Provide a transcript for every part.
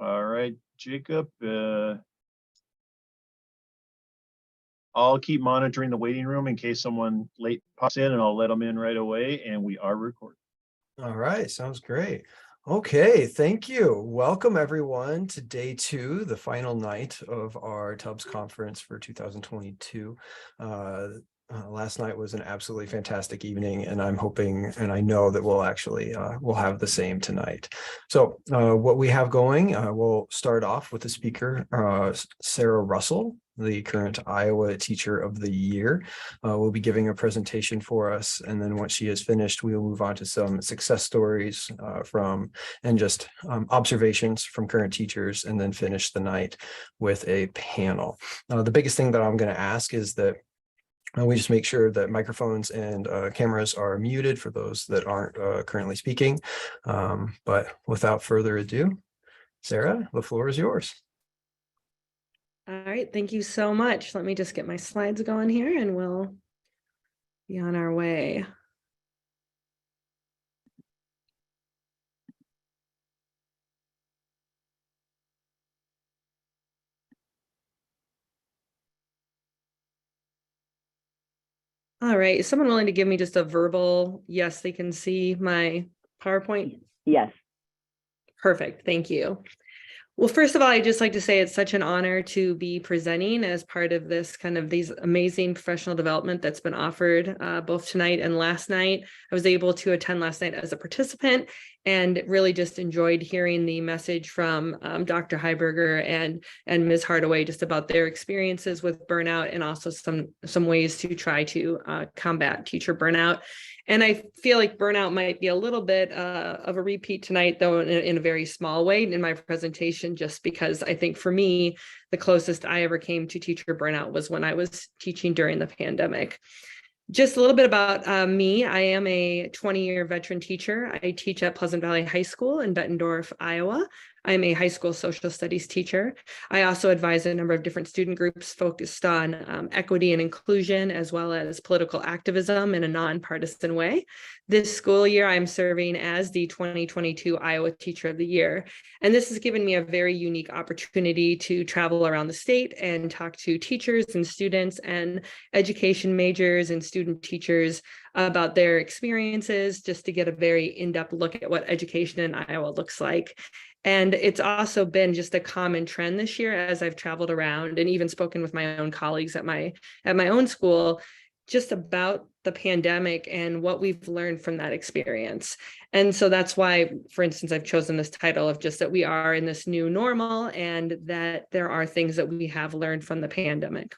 All right, Jacob, I'll keep monitoring the waiting room in case someone late pops in, and I'll let them in right away, and we are recording. All right, sounds great. Okay, thank you. Welcome everyone to day 2, the final night of our Tubbs conference for 2022. Last night was an absolutely fantastic evening, and I'm hoping and I know that we'll have the same tonight. So what we have going, we'll start off with the speaker, Sarah Russell, the current Iowa Teacher of the Year. Will be giving a presentation for us, and then once she has finished, we will move on to some success stories and just observations from current teachers, and then finish the night with a panel. The biggest thing that I'm going to ask is that we just make sure that microphones and cameras are muted for those that aren't currently speaking. But without further ado, Sarah, the floor is yours. All right, thank you so much. Let me just get my slides going here and we'll be on our way. All right, is someone willing to give me just a verbal yes, they can see my PowerPoint? Yes. Perfect, thank you. Well, first of all, I'd just like to say it's such an honor to be presenting as part of this these amazing professional development that's been offered both tonight and last night. I was able to attend last night as a participant and really just enjoyed hearing the message from Dr. Heiberger and Ms. Hardaway just about their experiences with burnout, and also some ways to try to combat teacher burnout. And I feel like burnout might be a little bit of a repeat tonight, though in a very small way in my presentation, just because I think for me, the closest I ever came to teacher burnout was when I was teaching during the pandemic. Just a little bit about me. I am a 20-year veteran teacher. I teach at Pleasant Valley High School in Bettendorf, Iowa. I'm a high school social studies teacher. I also advise a number of different student groups focused on equity and inclusion, as well as political activism in a nonpartisan way. This school year, I'm serving as the 2022 Iowa Teacher of the Year. And this has given me a very unique opportunity to travel around the state and talk to teachers and students and education majors and student teachers about their experiences, just to get a very in-depth look at what education in Iowa looks like. And it's also been just a common trend this year as I've traveled around and even spoken with my own colleagues at my own school, just about the pandemic and what we've learned from that experience. And so that's why, for instance, I've chosen this title of just that we are in this new normal and that there are things that we have learned from the pandemic.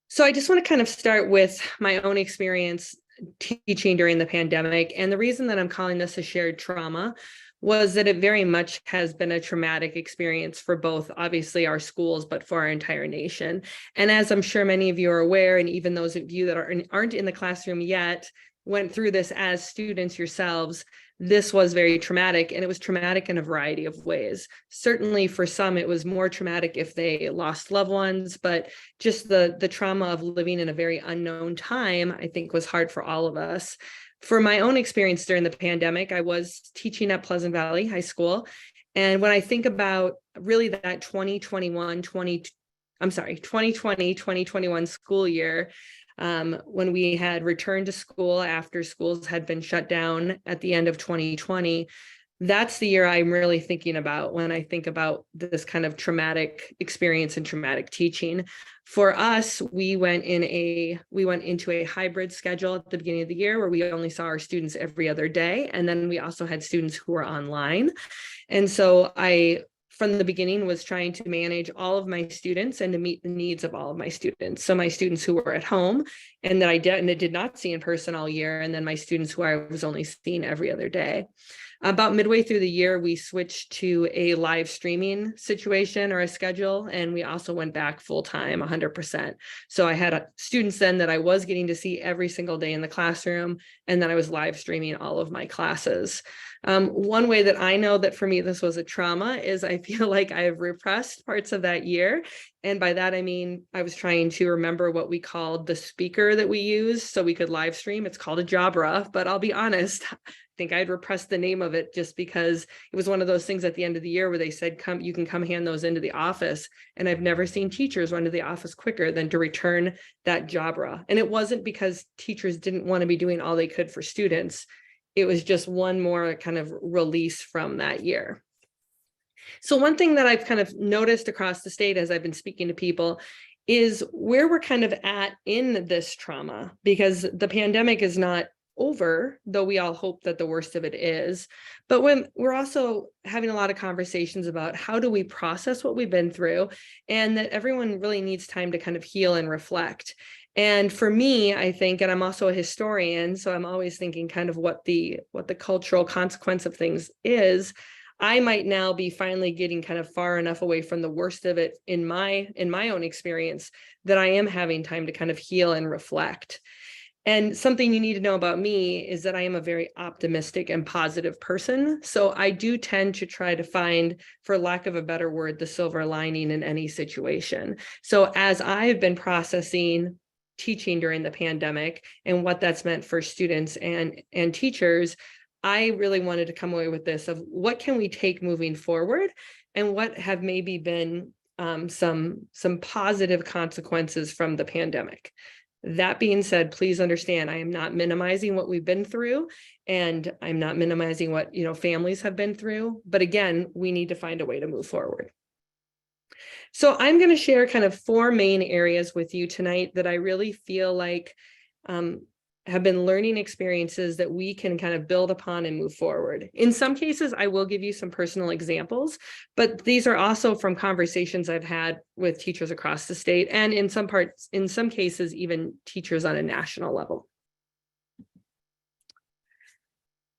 So I just want to kind of start with my own experience teaching during the pandemic. And the reason that I'm calling this a shared trauma was that it very much has been a traumatic experience for both, obviously, our schools, but for our entire nation. And as I'm sure many of you are aware, and even those of you that aren't in the classroom yet, went through this as students yourselves, this was very traumatic, and it was traumatic in a variety of ways. Certainly for some, it was more traumatic if they lost loved ones, but just the trauma of living in a very unknown time, I think, was hard for all of us. For my own experience during the pandemic, I was teaching at Pleasant Valley High School. And when I think about really that 2020-2021 school year, when we had returned to school after schools had been shut down at the end of 2020, that's the year I'm really thinking about when I think about this kind of traumatic experience and traumatic teaching. For us, we went into a hybrid schedule at the beginning of the year where we only saw our students every other day. And then we also had students who were online. And so from the beginning, was trying to manage all of my students and to meet the needs of all of my students. So my students who were at home and that I did not see in person all year, and then my students who I was only seeing every other day. About midway through the year, we switched to a live streaming situation or a schedule, and we also went back full-time 100%. So I had students then that I was getting to see every single day in the classroom, and then I was live streaming all of my classes. One way that I know that for me this was a trauma is I feel like I have repressed parts of that year. And by that, I mean, I was trying to remember what we called the speaker that we use so we could live stream. It's called a Jabra, but I'll be honest, think I'd repressed the name of it just because it was one of those things at the end of the year where they said, come, you can come hand those into the office. And I've never seen teachers run to the office quicker than to return that JABRA. And it wasn't because teachers didn't want to be doing all they could for students. It was just one more kind of release from that year. So one thing that I've kind of noticed across the state as I've been speaking to people is where we're kind of at in this trauma, because the pandemic is not over, though we all hope that the worst of it is. But when we're also having a lot of conversations about how do we process what we've been through, and that everyone really needs time to kind of heal and reflect. And for me, I think, and I'm also a historian, so I'm always thinking kind of what the cultural consequence of things is. I might now be finally getting kind of far enough away from the worst of it in my own experience that I am having time to kind of heal and reflect. And something you need to know about me is that I am a very optimistic and positive person. So I do tend to try to find, for lack of a better word, the silver lining in any situation. So as I've been processing teaching during the pandemic and what that's meant for students and teachers, I really wanted to come away with this of what can we take moving forward and what have maybe been some positive consequences from the pandemic. That being said, please understand, I am not minimizing what we've been through, and I'm not minimizing what, families have been through. But again, we need to find a way to move forward. So I'm going to share kind of 4 main areas with you tonight that I really feel like have been learning experiences that we can kind of build upon and move forward. In some cases, I will give you some personal examples, but these are also from conversations I've had with teachers across the state, and in some cases, even teachers on a national level.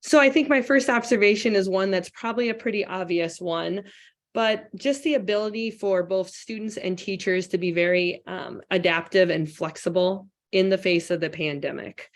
So I think my first observation is one that's probably a pretty obvious one, but just the ability for both students and teachers to be very adaptive and flexible in the face of the pandemic.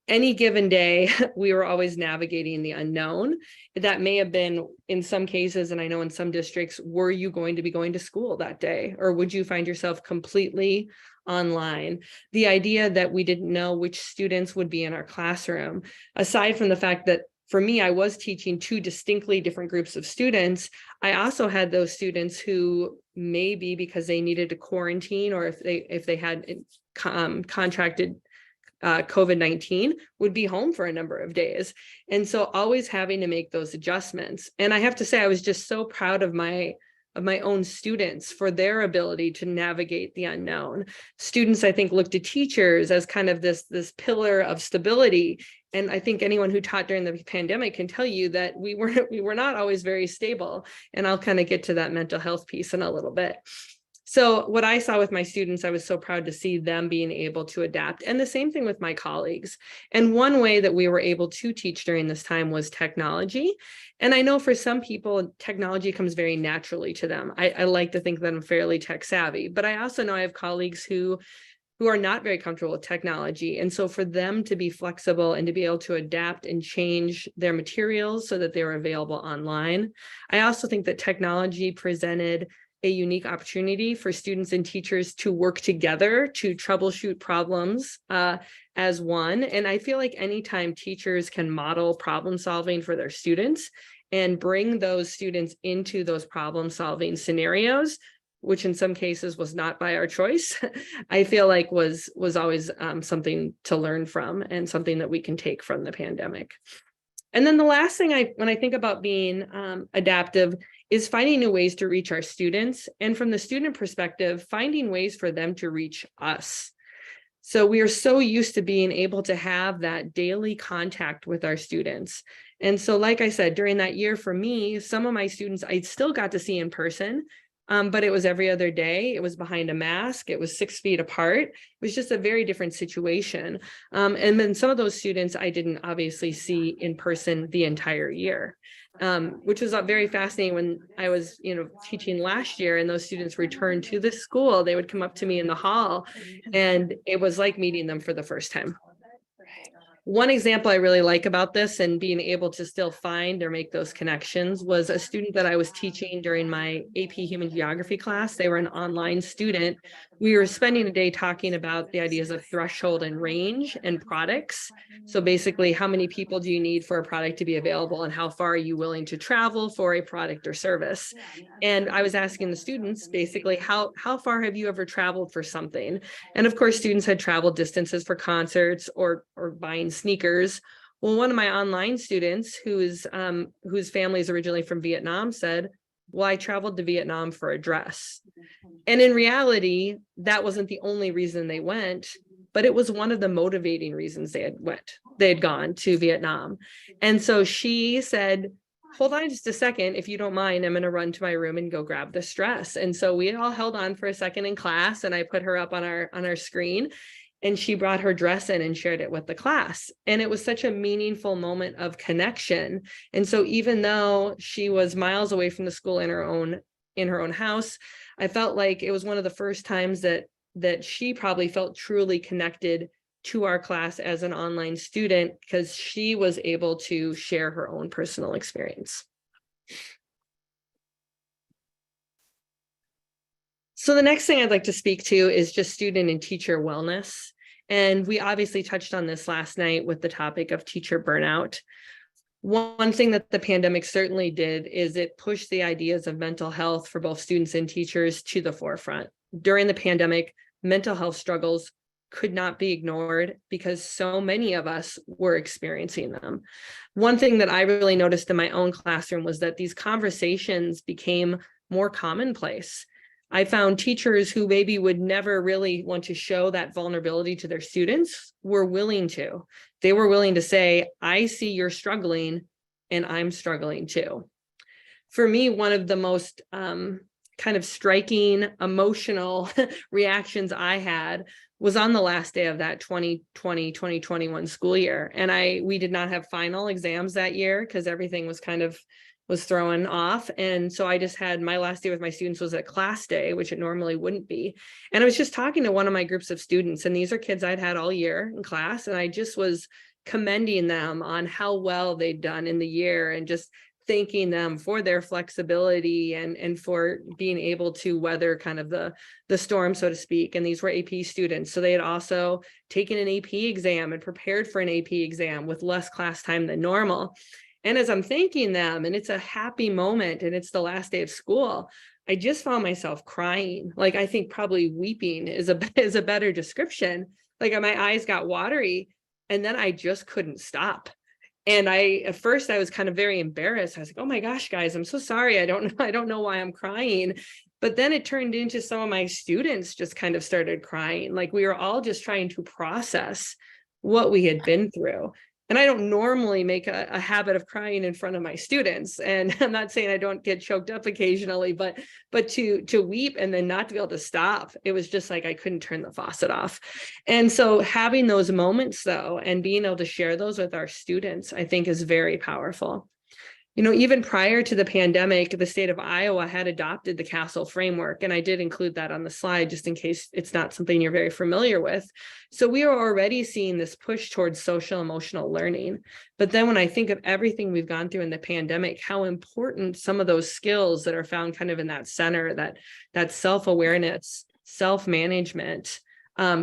Any given day, we were always navigating the unknown. That may have been in some cases, and I know in some districts, were you going to be going to school that day? Or would you find yourself completely online? The idea that we didn't know which students would be in our classroom, aside from the fact that for me, I was teaching 2 distinctly different groups of students. I also had those students who maybe because they needed to quarantine, or if they had contracted COVID-19, would be home for a number of days. And so always having to make those adjustments. And I have to say, I was just so proud of my own students for their ability to navigate the unknown. Students, I think, looked to teachers as kind of this pillar of stability. And I think anyone who taught during the pandemic can tell you that we were not always very stable. And I'll kind of get to that mental health piece in a little bit. So what I saw with my students, I was so proud to see them being able to adapt. And the same thing with my colleagues. And one way that we were able to teach during this time was technology. And I know for some people, technology comes very naturally to them. I like to think that I'm fairly tech savvy, but I also know I have colleagues who are not very comfortable with technology. And so for them to be flexible and to be able to adapt and change their materials so that they were available online. I also think that technology presented a unique opportunity for students and teachers to work together to troubleshoot problems as one. And I feel like anytime teachers can model problem solving for their students and bring those students into those problem solving scenarios, which in some cases was not by our choice, I feel like was always something to learn from and something that we can take from the pandemic. And then the last thing when I think about being adaptive is finding new ways to reach our students. And from the student perspective, finding ways for them to reach us. So we are so used to being able to have that daily contact with our students. And so, like I said, during that year for me, some of my students I still got to see in person, but it was every other day. It was behind a mask. It was 6 feet apart. It was just a very different situation. And then some of those students I didn't obviously see in person the entire year, which was very fascinating. When I was, teaching last year and those students returned to the school, they would come up to me in the hall and it was like meeting them for the first time. One example I really like about this and being able to still find or make those connections was a student that I was teaching during my AP Human Geography class. They were an online student we were spending a day talking about the ideas of threshold and range and products. So basically, how many people do you need for a product to be available, and how far are you willing to travel for a product or service? And I was asking the students basically, how far have you ever traveled for something? And of course, students had traveled distances for concerts or buying sneakers. Well, one of my online students whose family is originally from Vietnam said, well, I traveled to Vietnam for a dress. And in reality, that wasn't the only reason they went, but it was one of the motivating reasons they had gone to Vietnam. And so she said, hold on just a second, if you don't mind, I'm going to run to my room and go grab this dress. And so we all held on for a second in class, and I put her up on our screen, and she brought her dress in and shared it with the class. And it was such a meaningful moment of connection. And so even though she was miles away from the school in her own house, I felt like it was one of the first times that she probably felt truly connected to our class as an online student, because she was able to share her own personal experience. So the next thing I'd like to speak to is just student and teacher wellness. And we obviously touched on this last night with the topic of teacher burnout. One thing that the pandemic certainly did is it pushed the ideas of mental health for both students and teachers to the forefront. During the pandemic, mental health struggles could not be ignored because so many of us were experiencing them. One thing that I really noticed in my own classroom was that these conversations became more commonplace. I found teachers who maybe would never really want to show that vulnerability to their students were willing to. They were willing to say, I see you're struggling and I'm struggling too. For me, one of the most kind of striking emotional reactions I had was on the last day of that 2020-2021 school year. And we did not have final exams that year because everything was thrown off. And so I just had my last day with my students was a class day, which it normally wouldn't be. And I was just talking to one of my groups of students, and these are kids I'd had all year in class. And I just was commending them on how well they'd done in the year, and just thanking them for their flexibility and for being able to weather kind of the storm, so to speak. And these were AP students. So they had also taken an AP exam and prepared for an AP exam with less class time than normal. And as I'm thanking them, and it's a happy moment, and it's the last day of school, I just found myself crying. Like, I think probably weeping is a better description. Like, my eyes got watery, and then I just couldn't stop. And at first I was kind of very embarrassed. I was like, oh my gosh, guys, I'm so sorry. I don't know why I'm crying. But then it turned into some of my students just kind of started crying. Like, we were all just trying to process what we had been through. And I don't normally make a habit of crying in front of my students. And I'm not saying I don't get choked up occasionally, but to weep and then not to be able to stop, it was just like I couldn't turn the faucet off. And so having those moments, though, and being able to share those with our students, I think is very powerful. You know, even prior to the pandemic, the state of Iowa had adopted the CASEL framework, and I did include that on the slide just in case it's not something you're very familiar with. So we are already seeing this push towards social emotional learning. But then when I think of everything we've gone through in the pandemic, how important some of those skills that are found kind of in that center, that self-awareness, self-management,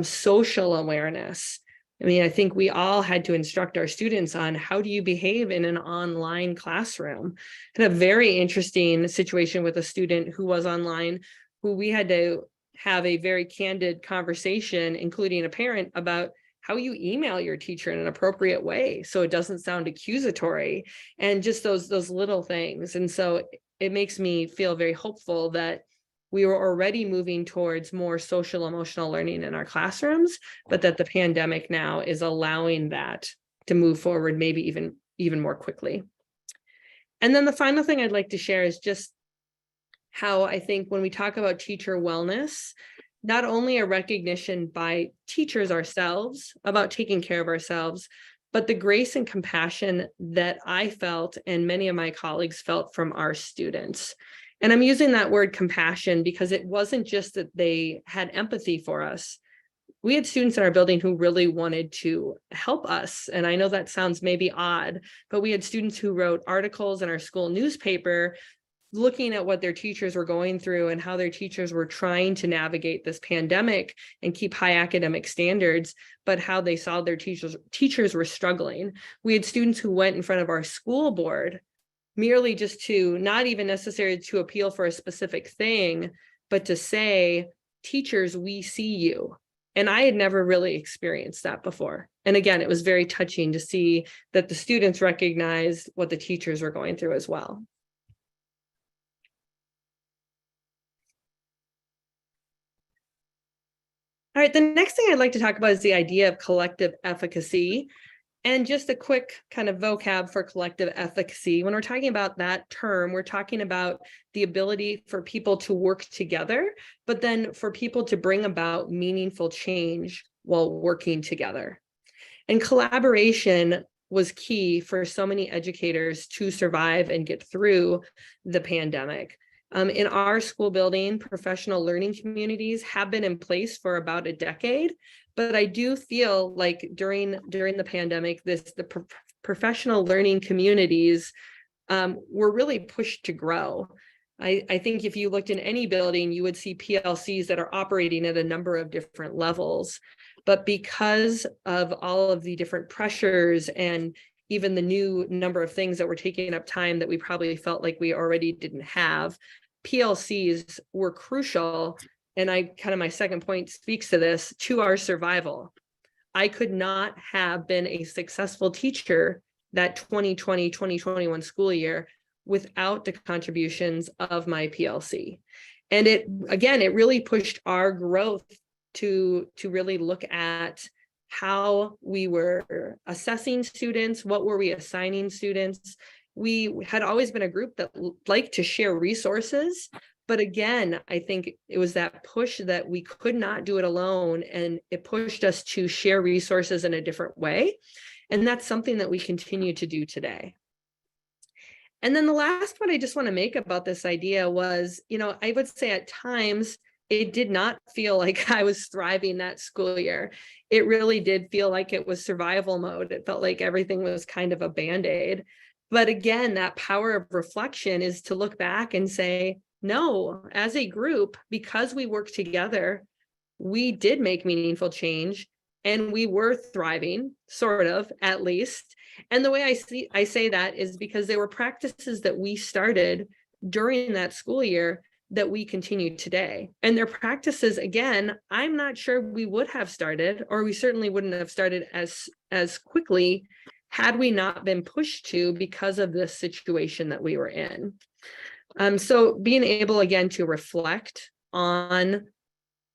social awareness. I mean, I think we all had to instruct our students on how do you behave in an online classroom. I had a very interesting situation with a student who was online, who we had to have a very candid conversation, including a parent, about how you email your teacher in an appropriate way so it doesn't sound accusatory, and just those little things. And so it makes me feel very hopeful that we were already moving towards more social emotional learning in our classrooms, but that the pandemic now is allowing that to move forward, maybe even more quickly. And then the final thing I'd like to share is just how I think when we talk about teacher wellness, not only a recognition by teachers ourselves about taking care of ourselves, but the grace and compassion that I felt and many of my colleagues felt from our students. And I'm using that word compassion because it wasn't just that they had empathy for us. We had students in our building who really wanted to help us. And I know that sounds maybe odd, but we had students who wrote articles in our school newspaper looking at what their teachers were going through and how their teachers were trying to navigate this pandemic and keep high academic standards, but how they saw their teachers were struggling. We had students who went in front of our school board merely just to, not even necessarily to appeal for a specific thing, but to say, teachers, we see you. And I had never really experienced that before. And again, it was very touching to see that the students recognized what the teachers were going through as well. All right, the next thing I'd like to talk about is the idea of collective efficacy. And just a quick kind of vocab for collective efficacy. When we're talking about that term, we're talking about the ability for people to work together, but then for people to bring about meaningful change while working together. And collaboration was key for so many educators to survive and get through the pandemic. In our school building, professional learning communities have been in place for about a decade, but I do feel like during the pandemic, the professional learning communities were really pushed to grow. I think if you looked in any building, you would see PLCs that are operating at a number of different levels. But because of all of the different pressures and even the new number of things that were taking up time that we probably felt like we already didn't have, PLCs were crucial. And my second point speaks to this, to our survival. I could not have been a successful teacher that 2020, 2021 school year without the contributions of my PLC. And it really pushed our growth to really look at how we were assessing students, what were we assigning students. We had always been a group that liked to share resources, but again, I think it was that push that we could not do it alone, and it pushed us to share resources in a different way. And that's something that we continue to do today. And then the last point I just want to make about this idea was, I would say at times, it did not feel like I was thriving that school year. It really did feel like it was survival mode. It felt like everything was kind of a Band-Aid. But again, that power of reflection is to look back and say, no, as a group, because we worked together, we did make meaningful change and we were thriving, sort of, at least. And the way I say that is because there were practices that we started during that school year that we continue today. And their practices, again, I'm not sure we would have started, or we certainly wouldn't have started as quickly had we not been pushed to because of this situation that we were in. So being able, again, to reflect on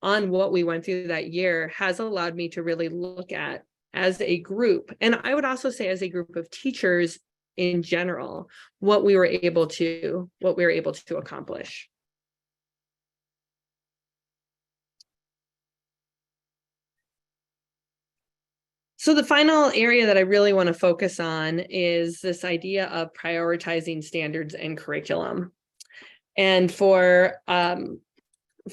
what we went through that year has allowed me to really look at, as a group, and I would also say as a group of teachers in general, what we were able to accomplish. So the final area that I really want to focus on is this idea of prioritizing standards and curriculum. And for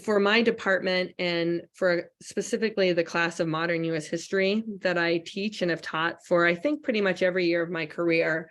my department, and for specifically the class of Modern U.S. History that I teach and have taught for, I think, pretty much every year of my career,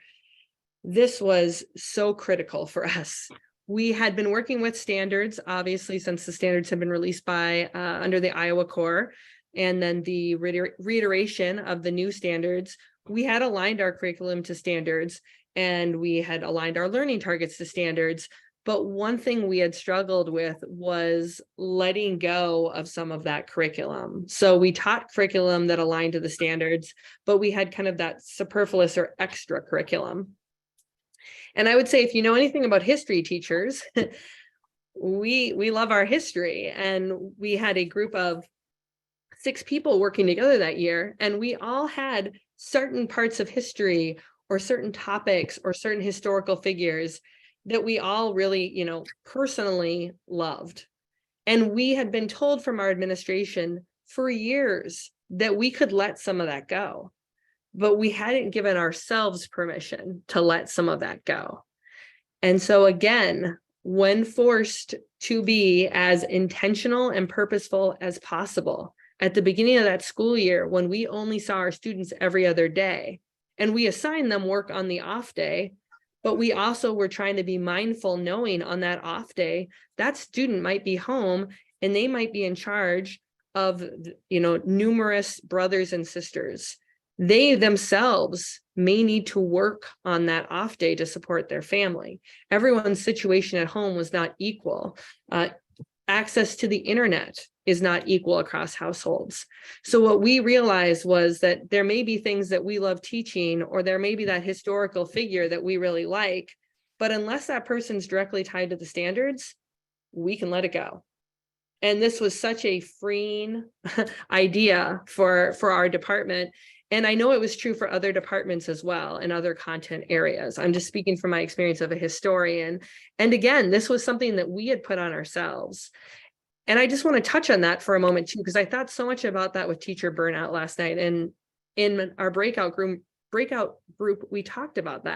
this was so critical for us. We had been working with standards, obviously, since the standards have been released by under the Iowa Corps, and then the reiteration of the new standards. We had aligned our curriculum to standards, and we had aligned our learning targets to standards. But one thing we had struggled with was letting go of some of that curriculum. So we taught curriculum that aligned to the standards, but we had kind of that superfluous or extra curriculum. And I would say, if you know anything about history teachers, we love our history. And we had a group of 6 people working together that year, and we all had certain parts of history or certain topics or certain historical figures that we all really, personally loved. And we had been told from our administration for years that we could let some of that go, but we hadn't given ourselves permission to let some of that go. And so again, when forced to be as intentional and purposeful as possible, at the beginning of that school year, when we only saw our students every other day, and we assigned them work on the off day, but we also were trying to be mindful, knowing on that off day, that student might be home and they might be in charge of, numerous brothers and sisters. They themselves may need to work on that off day to support their family. Everyone's situation at home was not equal. Access to the internet is not equal across households. So what we realized was that there may be things that we love teaching, or there may be that historical figure that we really like, but unless that person's directly tied to the standards, we can let it go. And this was such a freeing idea for our department. And I know it was true for other departments as well and other content areas. I'm just speaking from my experience of a historian. And again, this was something that we had put on ourselves. And I just want to touch on that for a moment too, because I thought so much about that with teacher burnout last night. And in our breakout group, we talked about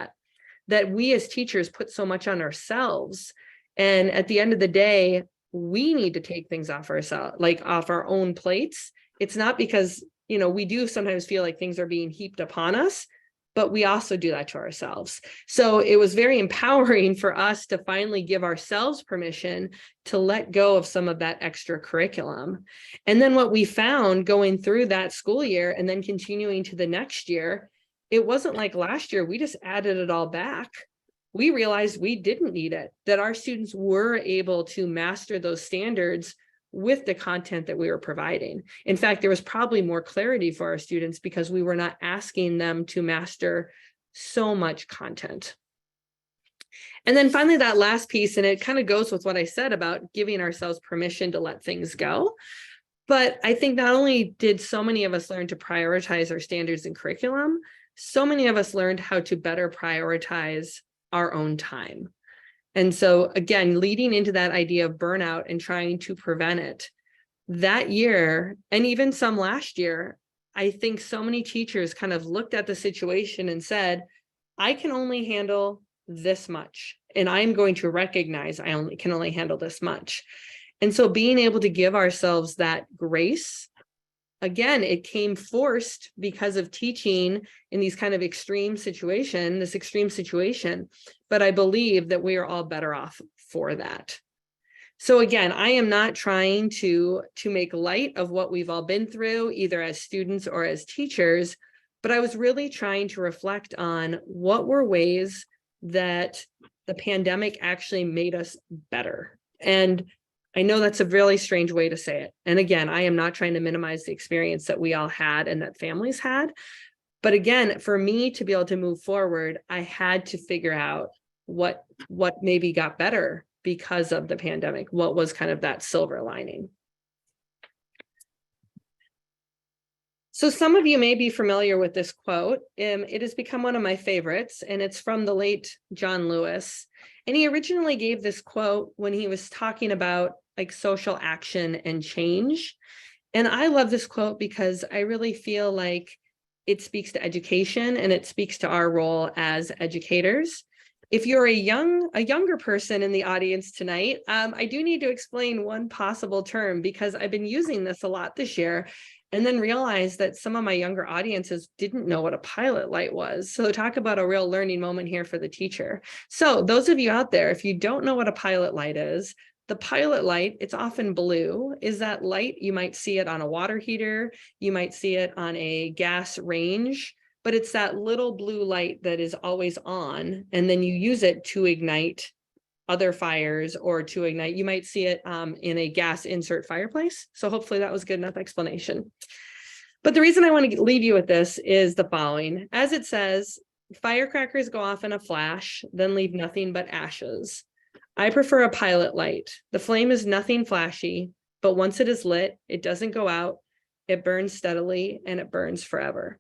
that we as teachers put so much on ourselves. And at the end of the day, we need to take things off ourselves, like off our own plates. It's not because, we do sometimes feel like things are being heaped upon us, but we also do that to ourselves. So it was very empowering for us to finally give ourselves permission to let go of some of that extra curriculum. And then what we found going through that school year and then continuing to the next year, it wasn't like last year, we just added it all back. We realized we didn't need it, that our students were able to master those standards with the content that we were providing. In fact, there was probably more clarity for our students because we were not asking them to master so much content. And then finally, that last piece, and it kind of goes with what I said about giving ourselves permission to let things go. But I think not only did so many of us learn to prioritize our standards and curriculum, so many of us learned how to better prioritize our own time. And so again, leading into that idea of burnout and trying to prevent it, that year, and even some last year, I think so many teachers kind of looked at the situation and said, I can only handle this much, and I'm going to recognize I can only handle this much. And so being able to give ourselves that grace, again, it came forced because of teaching in these kind of extreme situation, but I believe that we are all better off for that. So again, I am not trying to make light of what we've all been through, either as students or as teachers, but I was really trying to reflect on what were ways that the pandemic actually made us better. And I know that's a really strange way to say it. And again, I am not trying to minimize the experience that we all had and that families had. But again, for me to be able to move forward, I had to figure out what maybe got better because of the pandemic. What was kind of that silver lining? So some of you may be familiar with this quote. It has become one of my favorites, and it's from the late John Lewis. And he originally gave this quote when he was talking about like social action and change. And I love this quote because I really feel like it speaks to education and it speaks to our role as educators. If you're a younger person in the audience tonight, I do need to explain one possible term because I've been using this a lot this year, and then realized that some of my younger audiences didn't know what a pilot light was. So talk about a real learning moment here for the teacher. So those of you out there, if you don't know what a pilot light is, the pilot light, it's often blue, is that light. You might see it on a water heater, you might see it on a gas range, but it's that little blue light that is always on, and then you use it to ignite other fires or to ignite. You might see it in a gas insert fireplace. So hopefully that was good enough explanation. But the reason I want to leave you with this is the following. As it says, firecrackers go off in a flash, then leave nothing but ashes. I prefer a pilot light. The flame is nothing flashy, but once it is lit, it doesn't go out, it burns steadily, and it burns forever.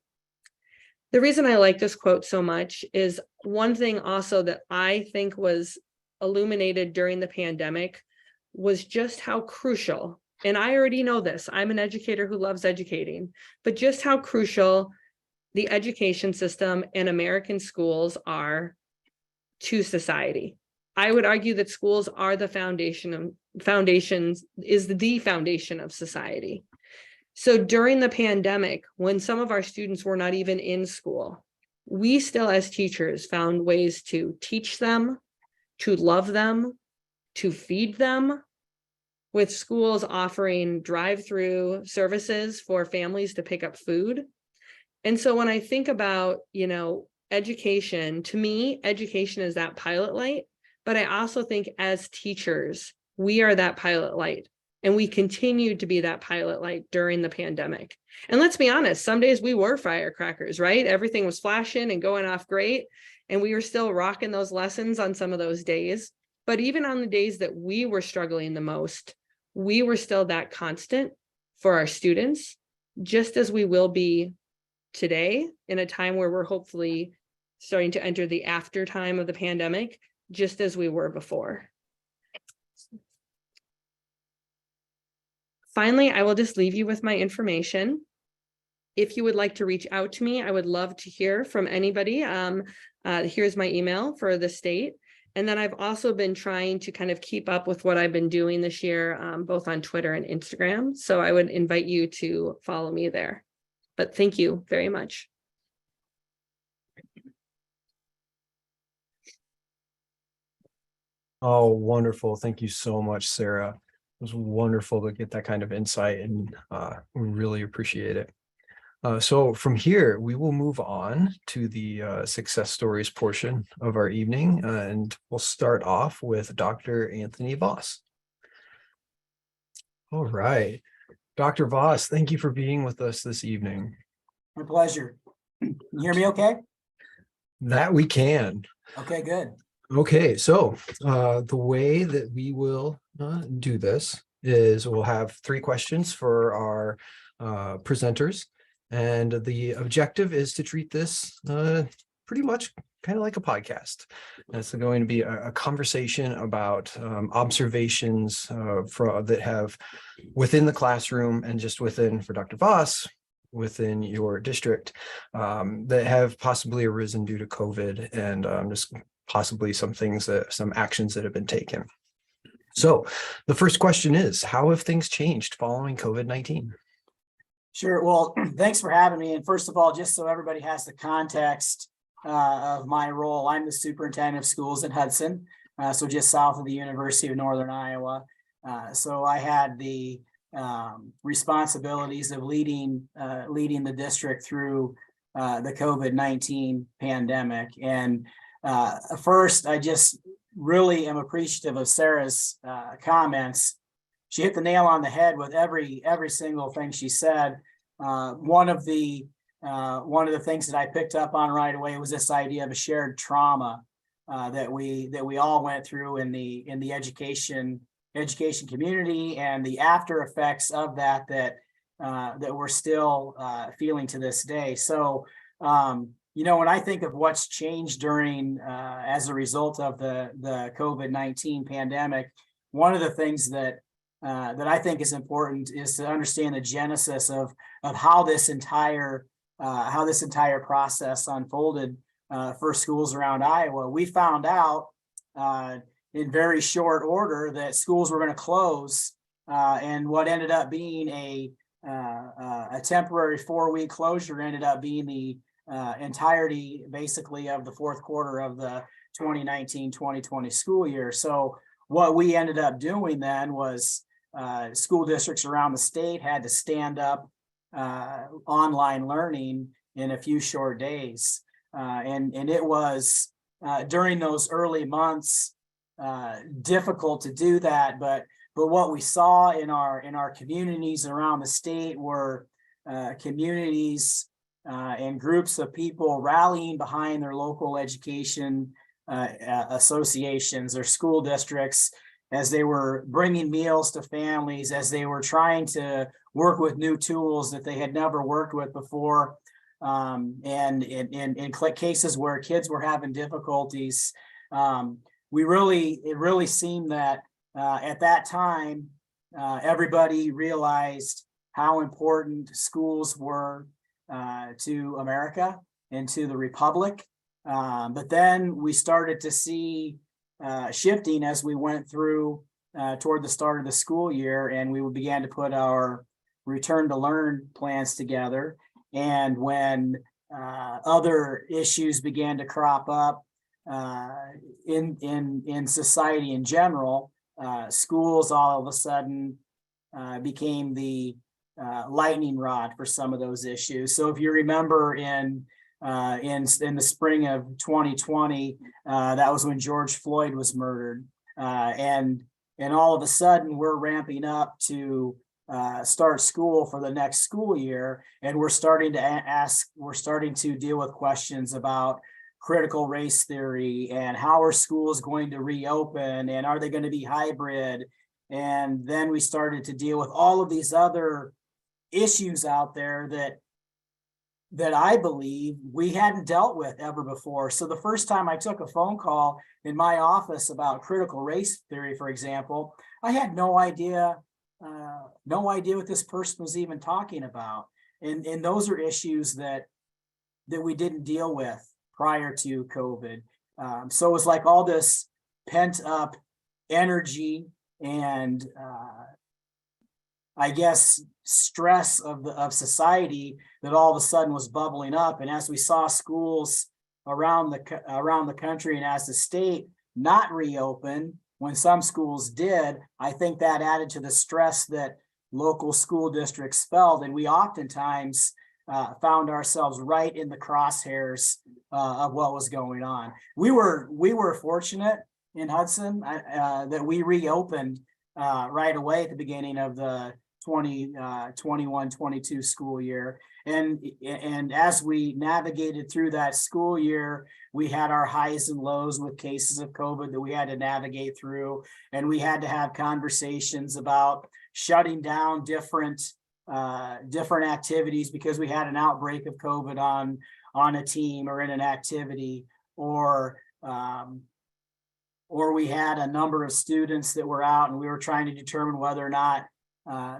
The reason I like this quote so much is one thing also that I think was illuminated during the pandemic was just how crucial, and I already know this, I'm an educator who loves educating, but just how crucial the education system and American schools are to society. I would argue that schools are the foundation of society. So during the pandemic, when some of our students were not even in school, we still as teachers found ways to teach them, to love them, to feed them, with schools offering drive-through services for families to pick up food. And so when I think about, education, to me, education is that pilot light, but I also think as teachers, we are that pilot light, and we continued to be that pilot light during the pandemic. And let's be honest, some days we were firecrackers, right? Everything was flashing and going off great, and we were still rocking those lessons on some of those days. But even on the days that we were struggling the most, we were still that constant for our students, just as we will be today in a time where we're hopefully starting to enter the after time of the pandemic, just as we were before. Finally, I will just leave you with my information. If you would like to reach out to me, I would love to hear from anybody. Here's my email for the state. And then I've also been trying to kind of keep up with what I've been doing this year, both on Twitter and Instagram. So I would invite you to follow me there. But thank you very much. Oh, wonderful. Thank you so much, Sarah. It was wonderful to get that kind of insight, and we really appreciate it. So from here, we will move on to the success stories portion of our evening, and we'll start off with Dr. Anthony Voss. All right. Dr. Voss, thank you for being with us this evening. My pleasure. You hear me okay? That we can. Okay, good. Okay, so the way that we will do this is we'll have 3 questions for our presenters, and the objective is to treat this pretty much kind of like a podcast. And it's going to be a conversation about observations that have within the classroom and just within, for Dr. Voss, within your district that have possibly arisen due to COVID, and just possibly some actions that have been taken. So the first question is, how have things changed following COVID-19? Sure. Well, thanks for having me. And first of all, just so everybody has the context of my role, I'm the superintendent of schools in Hudson, so just south of the University of Northern Iowa. So I had the responsibilities of leading the district through the COVID-19 pandemic. And first, I just really am appreciative of Sarah's comments. She hit the nail on the head with every single thing she said. One of the things that I picked up on right away was this idea of a shared trauma that we all went through in the education community, and the after effects of that we're still feeling to this day. So when I think of what's changed during as a result of the COVID-19 pandemic, one of the things that I think is important is to understand the genesis of how this entire process unfolded for schools around Iowa. We found out in very short order that schools were going to close, and what ended up being a temporary 4-week closure ended up being the entirety, basically, of the fourth quarter of the 2019-2020 school year. So what we ended up doing then was school districts around the state had to stand up online learning in a few short days. And it was during those early months difficult to do that. But what we saw in our communities around the state were communities and groups of people rallying behind their local education associations or school districts as they were bringing meals to families, as they were trying to work with new tools that they had never worked with before. And in cases where kids were having difficulties, it really seemed that at that time, everybody realized how important schools were to America and to the Republic. But then we started to see shifting as we went through toward the start of the school year, and we began to put our return to learn plans together. And when other issues began to crop up in society in general. Schools all of a sudden became the lightning rod for some of those issues. So if you remember in the spring of 2020, that was when George Floyd was murdered, and all of a sudden we're ramping up to start school for the next school year, and we're starting to deal with questions about critical race theory and how are schools going to reopen, and are they going to be hybrid? And then we started to deal with all of these other issues out there that I believe we hadn't dealt with ever before. So the first time I took a phone call in my office about critical race theory, for example, I had no idea what this person was even talking about. And those are issues that we didn't deal with prior to COVID. So it was like all this pent up energy and I guess stress of society that all of a sudden was bubbling up. And as we saw schools around the country and as the state not reopen, when some schools did, I think that added to the stress that local school districts felt. And we oftentimes found ourselves right in the crosshairs of what was going on. We were fortunate in Hudson that we reopened right away at the beginning of the 2021-22 school year. And as we navigated through that school year, we had our highs and lows with cases of COVID that we had to navigate through. And we had to have conversations about shutting down different activities because we had an outbreak of COVID on a team or in an activity, or we had a number of students that were out and we were trying to determine whether or not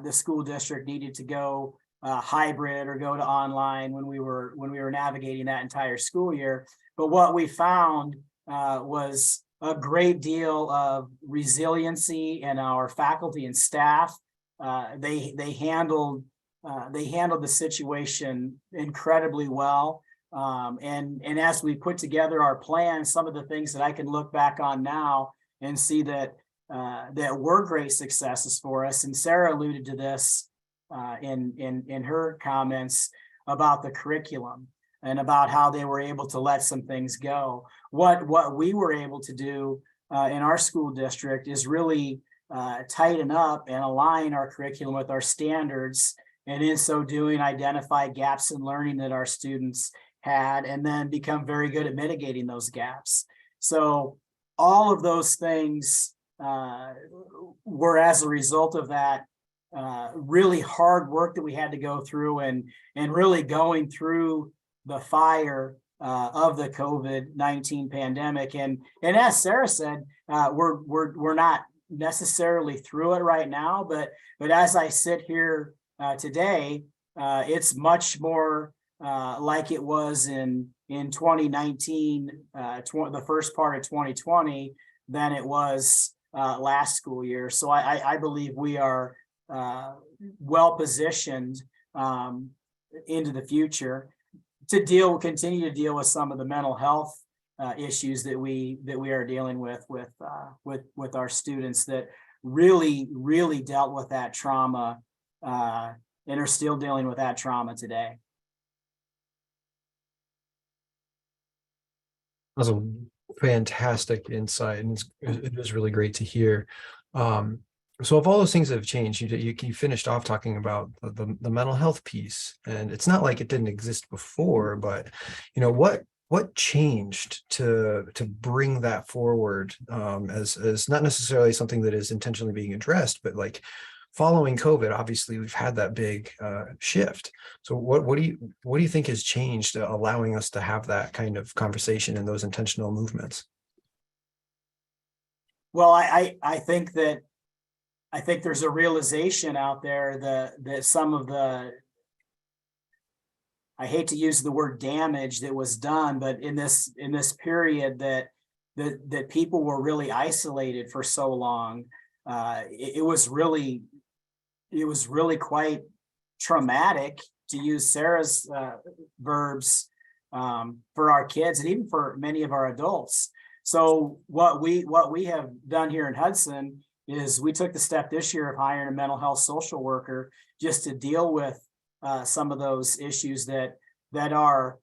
the school district needed to go hybrid or go to online when we were navigating that entire school year. But what we found was a great deal of resiliency in our faculty and staff. They handled the situation incredibly well. And as we put together our plan, some of the things that I can look back on now and see that were great successes for us. And Sarah alluded to this in her comments about the curriculum and about how they were able to let some things go. What we were able to do in our school district is really tighten up and align our curriculum with our standards, and in so doing identify gaps in learning that our students had, and then become very good at mitigating those gaps. So all of those things were as a result of that really hard work that we had to go through, and really going through the fire of the COVID-19 pandemic. And as Sarah said, we're not necessarily through it right now, but as I sit here today, it's much more like it was in 2019, the first part of 2020, than it was last school year. So I believe we are well positioned into the future to continue to deal with some of the mental health issues that we are dealing with our students that really dealt with that trauma and are still dealing with that trauma today. That was a fantastic insight, and it was really great to hear. So if all those things have changed, you finished off talking about the mental health piece, and it's not like it didn't exist before, but what changed to bring that forward as not necessarily something that is intentionally being addressed, but like following COVID, obviously we've had that big shift. So what do you think has changed, allowing us to have that kind of conversation and those intentional movements? Well, I think there's a realization out there that some of the, I hate to use the word damage that was done, but in this period that people were really isolated for so long, it was really quite traumatic, to use Sarah's verbs, for our kids and even for many of our adults. So what we have done here in Hudson is we took the step this year of hiring a mental health social worker just to deal with some of those issues that are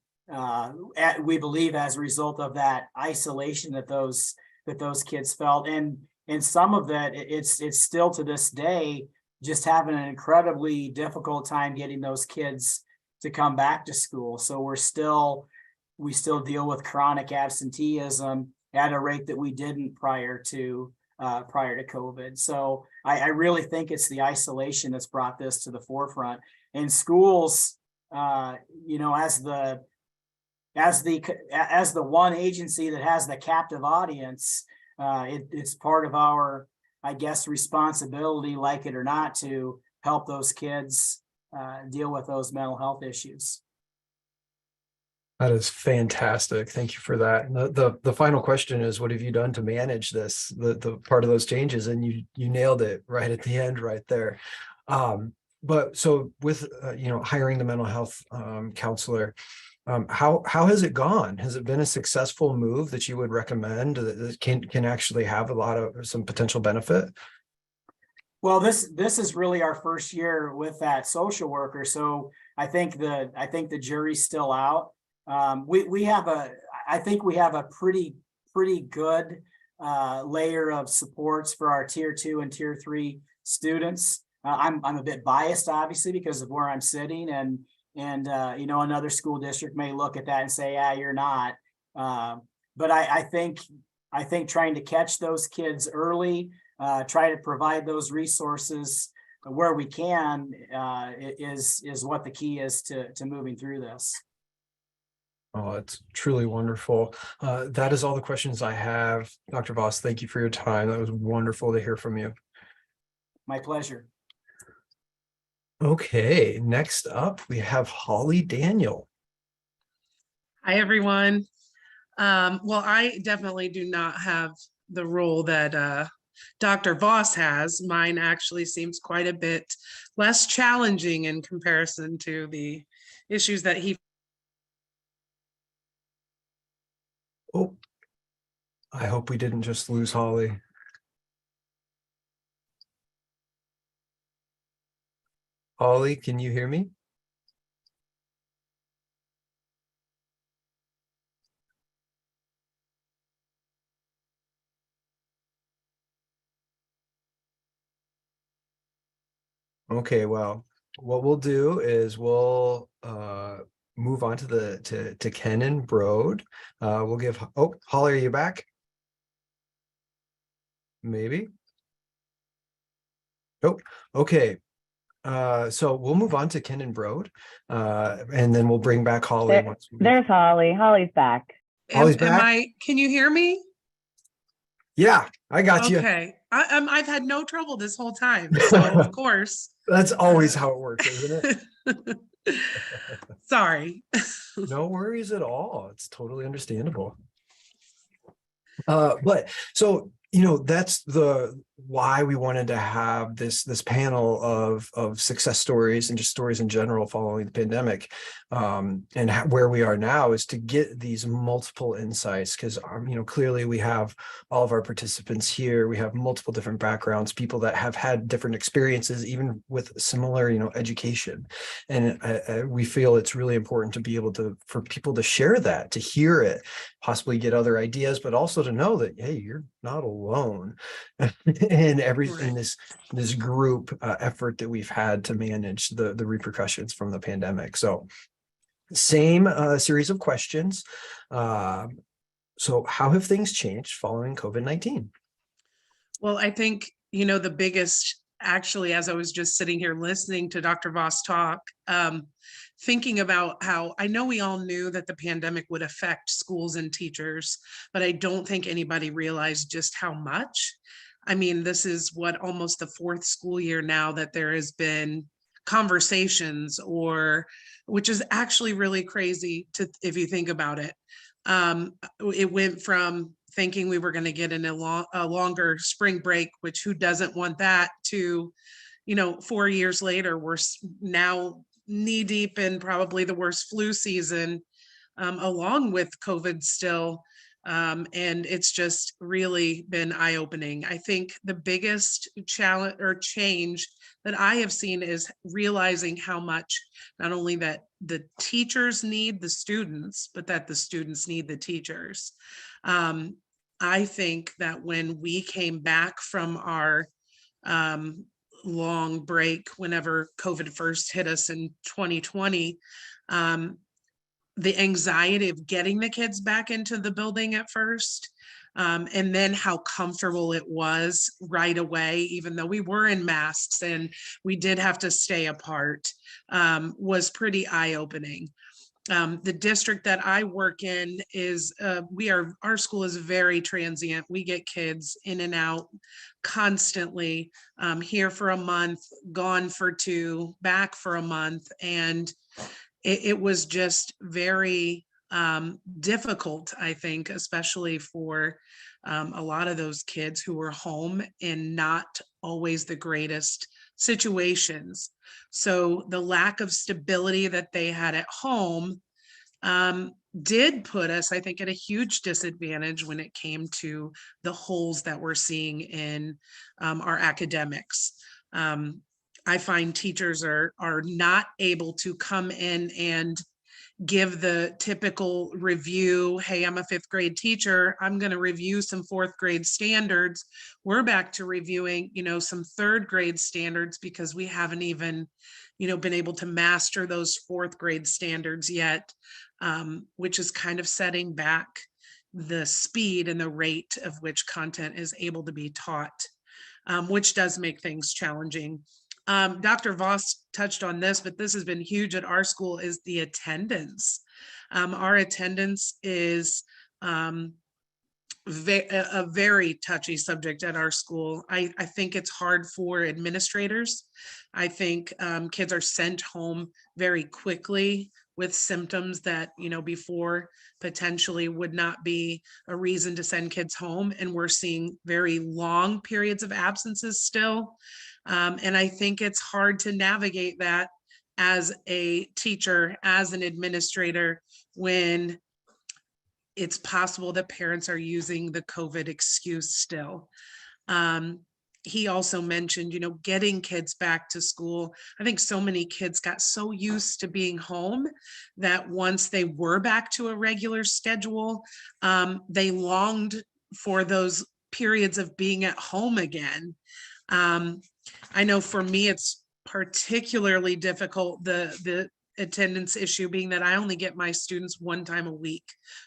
we believe as a result of that isolation that those kids felt, and some of that it's still to this day just having an incredibly difficult time getting those kids to come back to school. So we still deal with chronic absenteeism at a rate that we didn't prior to COVID. So I really think it's the isolation that's brought this to the forefront. And schools, as the one agency that has the captive audience, it's part of our, I guess, responsibility, like it or not, to help those kids deal with those mental health issues. That is fantastic. Thank you for that. And the final question is, what have you done to manage this, the part of those changes? And you nailed it right at the end, right there. But so with hiring the mental health counselor, how has it gone? Has it been a successful move that you would recommend that can actually have some potential benefit? Well, this is really our first year with that social worker, so I think the jury's still out. I think we have a pretty good layer of supports for our tier 2 and tier 3 students. I'm a bit biased, obviously, because of where I'm sitting, and another school district may look at that and say, "Yeah, you're not." But I think trying to catch those kids early, try to provide those resources where we can, is what the key is to moving through this. Oh, it's truly wonderful. That is all the questions I have. Dr. Voss, thank you for your time. That was wonderful to hear from you. My pleasure. Okay, next up, we have Holly Daniel. Hi, everyone. Well, I definitely do not have the role that Dr. Voss has. Mine actually seems quite a bit less challenging in comparison to the issues that he. Oh, I hope we didn't just lose Holly. Holly, can you hear me? Okay, well, what we'll do is we'll move on to Kenan Broad. We'll give, oh, Holly, are you back? Maybe. Oh, okay. So we'll move on to Kenan Broad, and then we'll bring back Holly. There's Holly. Holly's back. Holly's back? Can you hear me? Yeah, I got you. Okay. I've had no trouble this whole time. So of course. That's always how it works, isn't it? Sorry. No worries at all. It's totally understandable. But so, that's why we wanted to have this panel of success stories and just stories in general following the pandemic, and where we are now is to get these multiple insights, because clearly we have all of our participants here. We have multiple different backgrounds, people that have had different experiences, even with similar education, and we feel it's really important to be able for people to share that, to hear it, possibly get other ideas, but also to know that, hey, you're not alone in everything, this group effort that we've had to manage the repercussions from the pandemic. So same series of questions. So how have things changed following COVID-19? Well, I think, the biggest, actually, as I was just sitting here listening to Dr. Voss talk, thinking about how I know we all knew that the pandemic would affect schools and teachers, but I don't think anybody realized just how much. I mean, this is almost the 4th school year now that there has been conversations, which is actually really crazy if you think about it. It went from thinking we were going to get in a longer spring break, which who doesn't want that, to, 4 years later, we're now knee deep in probably the worst flu season along with COVID still. And it's just really been eye-opening. I think the biggest challenge or change that I have seen is realizing how much not only that the teachers need the students, but that the students need the teachers. I think that when we came back from our long break, whenever COVID first hit us in 2020, the anxiety of getting the kids back into the building at first, and then how comfortable it was right away, even though we were in masks and we did have to stay apart, was pretty eye-opening. The district that I work in is, our school is very transient. We get kids in and out constantly, here for a month, gone for 2, back for a month. And it was just very difficult, I think, especially for a lot of those kids who were home in not always the greatest situations. So the lack of stability that they had at home did put us, I think, at a huge disadvantage when it came to the holes that we're seeing in our academics. I find teachers are not able to come in and give the typical review. Hey, I'm a 5th grade teacher. I'm going to review some 4th grade standards. We're back to reviewing, some 3rd grade standards because we haven't even, been able to master those 4th grade standards yet, which is kind of setting back the speed and the rate of which content is able to be taught, which does make things challenging. Dr. Voss touched on this, but this has been huge at our school, is the attendance. Our attendance is a very touchy subject at our school. I think it's hard for administrators. I think kids are sent home very quickly with symptoms that, before potentially would not be a reason to send kids home. And we're seeing very long periods of absences still. And I think it's hard to navigate that as a teacher, as an administrator, when it's possible that parents are using the COVID excuse still. He also mentioned, getting kids back to school. I think so many kids got so used to being home that once they were back to a regular schedule, they longed for those periods of being at home again. I know for me, it's particularly difficult, the attendance issue being that I only get my students 1 time a week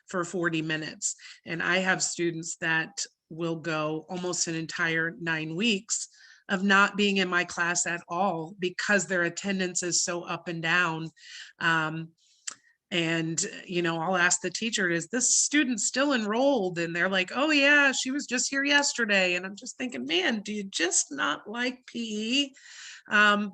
for 40 minutes. And I have students that will go almost an entire 9 weeks of not being in my class at all because their attendance is so up and down. And, I'll ask the teacher, is this student still enrolled? And they're like, oh yeah, she was just here yesterday. And I'm just thinking, man, do you just not like PE?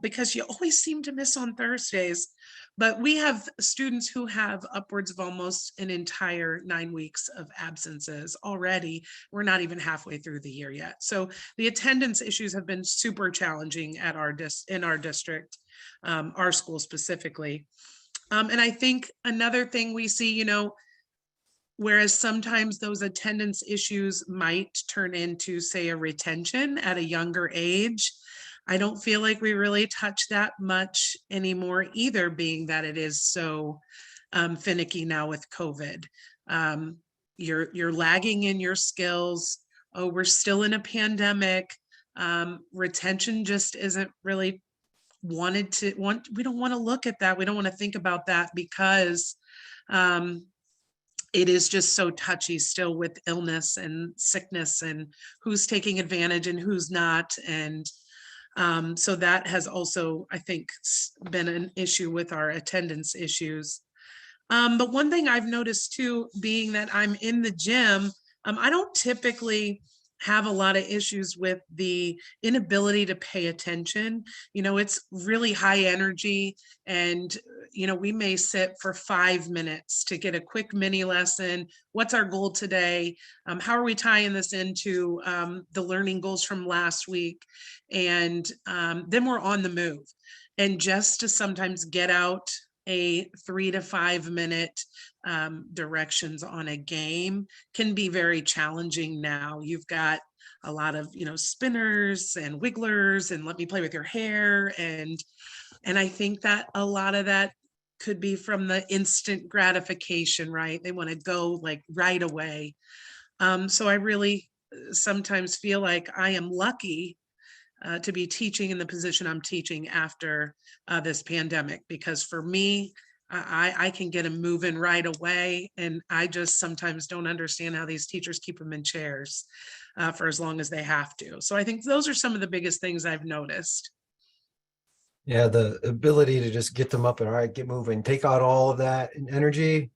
Because you always seem to miss on Thursdays. But we have students who have upwards of almost an entire 9 weeks of absences already. We're not even halfway through the year yet. So the attendance issues have been super challenging at in our district, our school specifically. And I think another thing we see, whereas sometimes those attendance issues might turn into, say, a retention at a younger age, I don't feel like we really touch that much anymore either, being that it is so finicky now with COVID. You're lagging in your skills. Oh, we're still in a pandemic. Retention just isn't really we don't want to look at that. We don't want to think about that because it is just so touchy still with illness and sickness and who's taking advantage and who's not. And so that has also, I think, been an issue with our attendance issues. But one thing I've noticed too, being that I'm in the gym, I don't typically have a lot of issues with the inability to pay attention. It's really high energy and, we may sit for 5 minutes to get a quick mini lesson. What's our goal today? How are we tying this into the learning goals from last week? And then we're on the move. And just to sometimes get out a 3 to 5 minute directions on a game can be very challenging now. You've got a lot of, spinners and wigglers and let me play with your hair. And I think that a lot of that could be from the instant gratification, right? They want to go like right away. So I really sometimes feel like I am lucky to be teaching in the position I'm teaching after this pandemic, because for me, I can get them moving right away. And I just sometimes don't understand how these teachers keep them in chairs for as long as they have to. So I think those are some of the biggest things I've noticed. Yeah, the ability to just get them up and all right, get moving, take out all of that energy.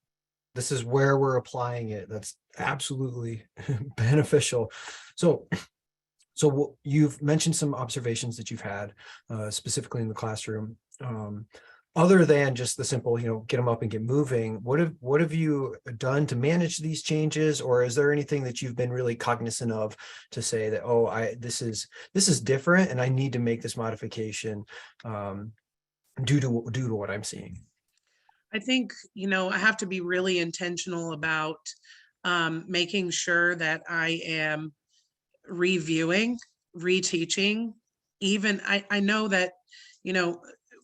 This is where we're applying it. That's absolutely beneficial. So you've mentioned some observations that you've had specifically in the classroom. Other than just the simple, get them up and get moving, what have you done to manage these changes? Or is there anything that you've been really cognizant of to say that, this is different and I need to make this modification due to what I'm seeing? I think, I have to be really intentional about making sure that I am reviewing, reteaching. Even I know that,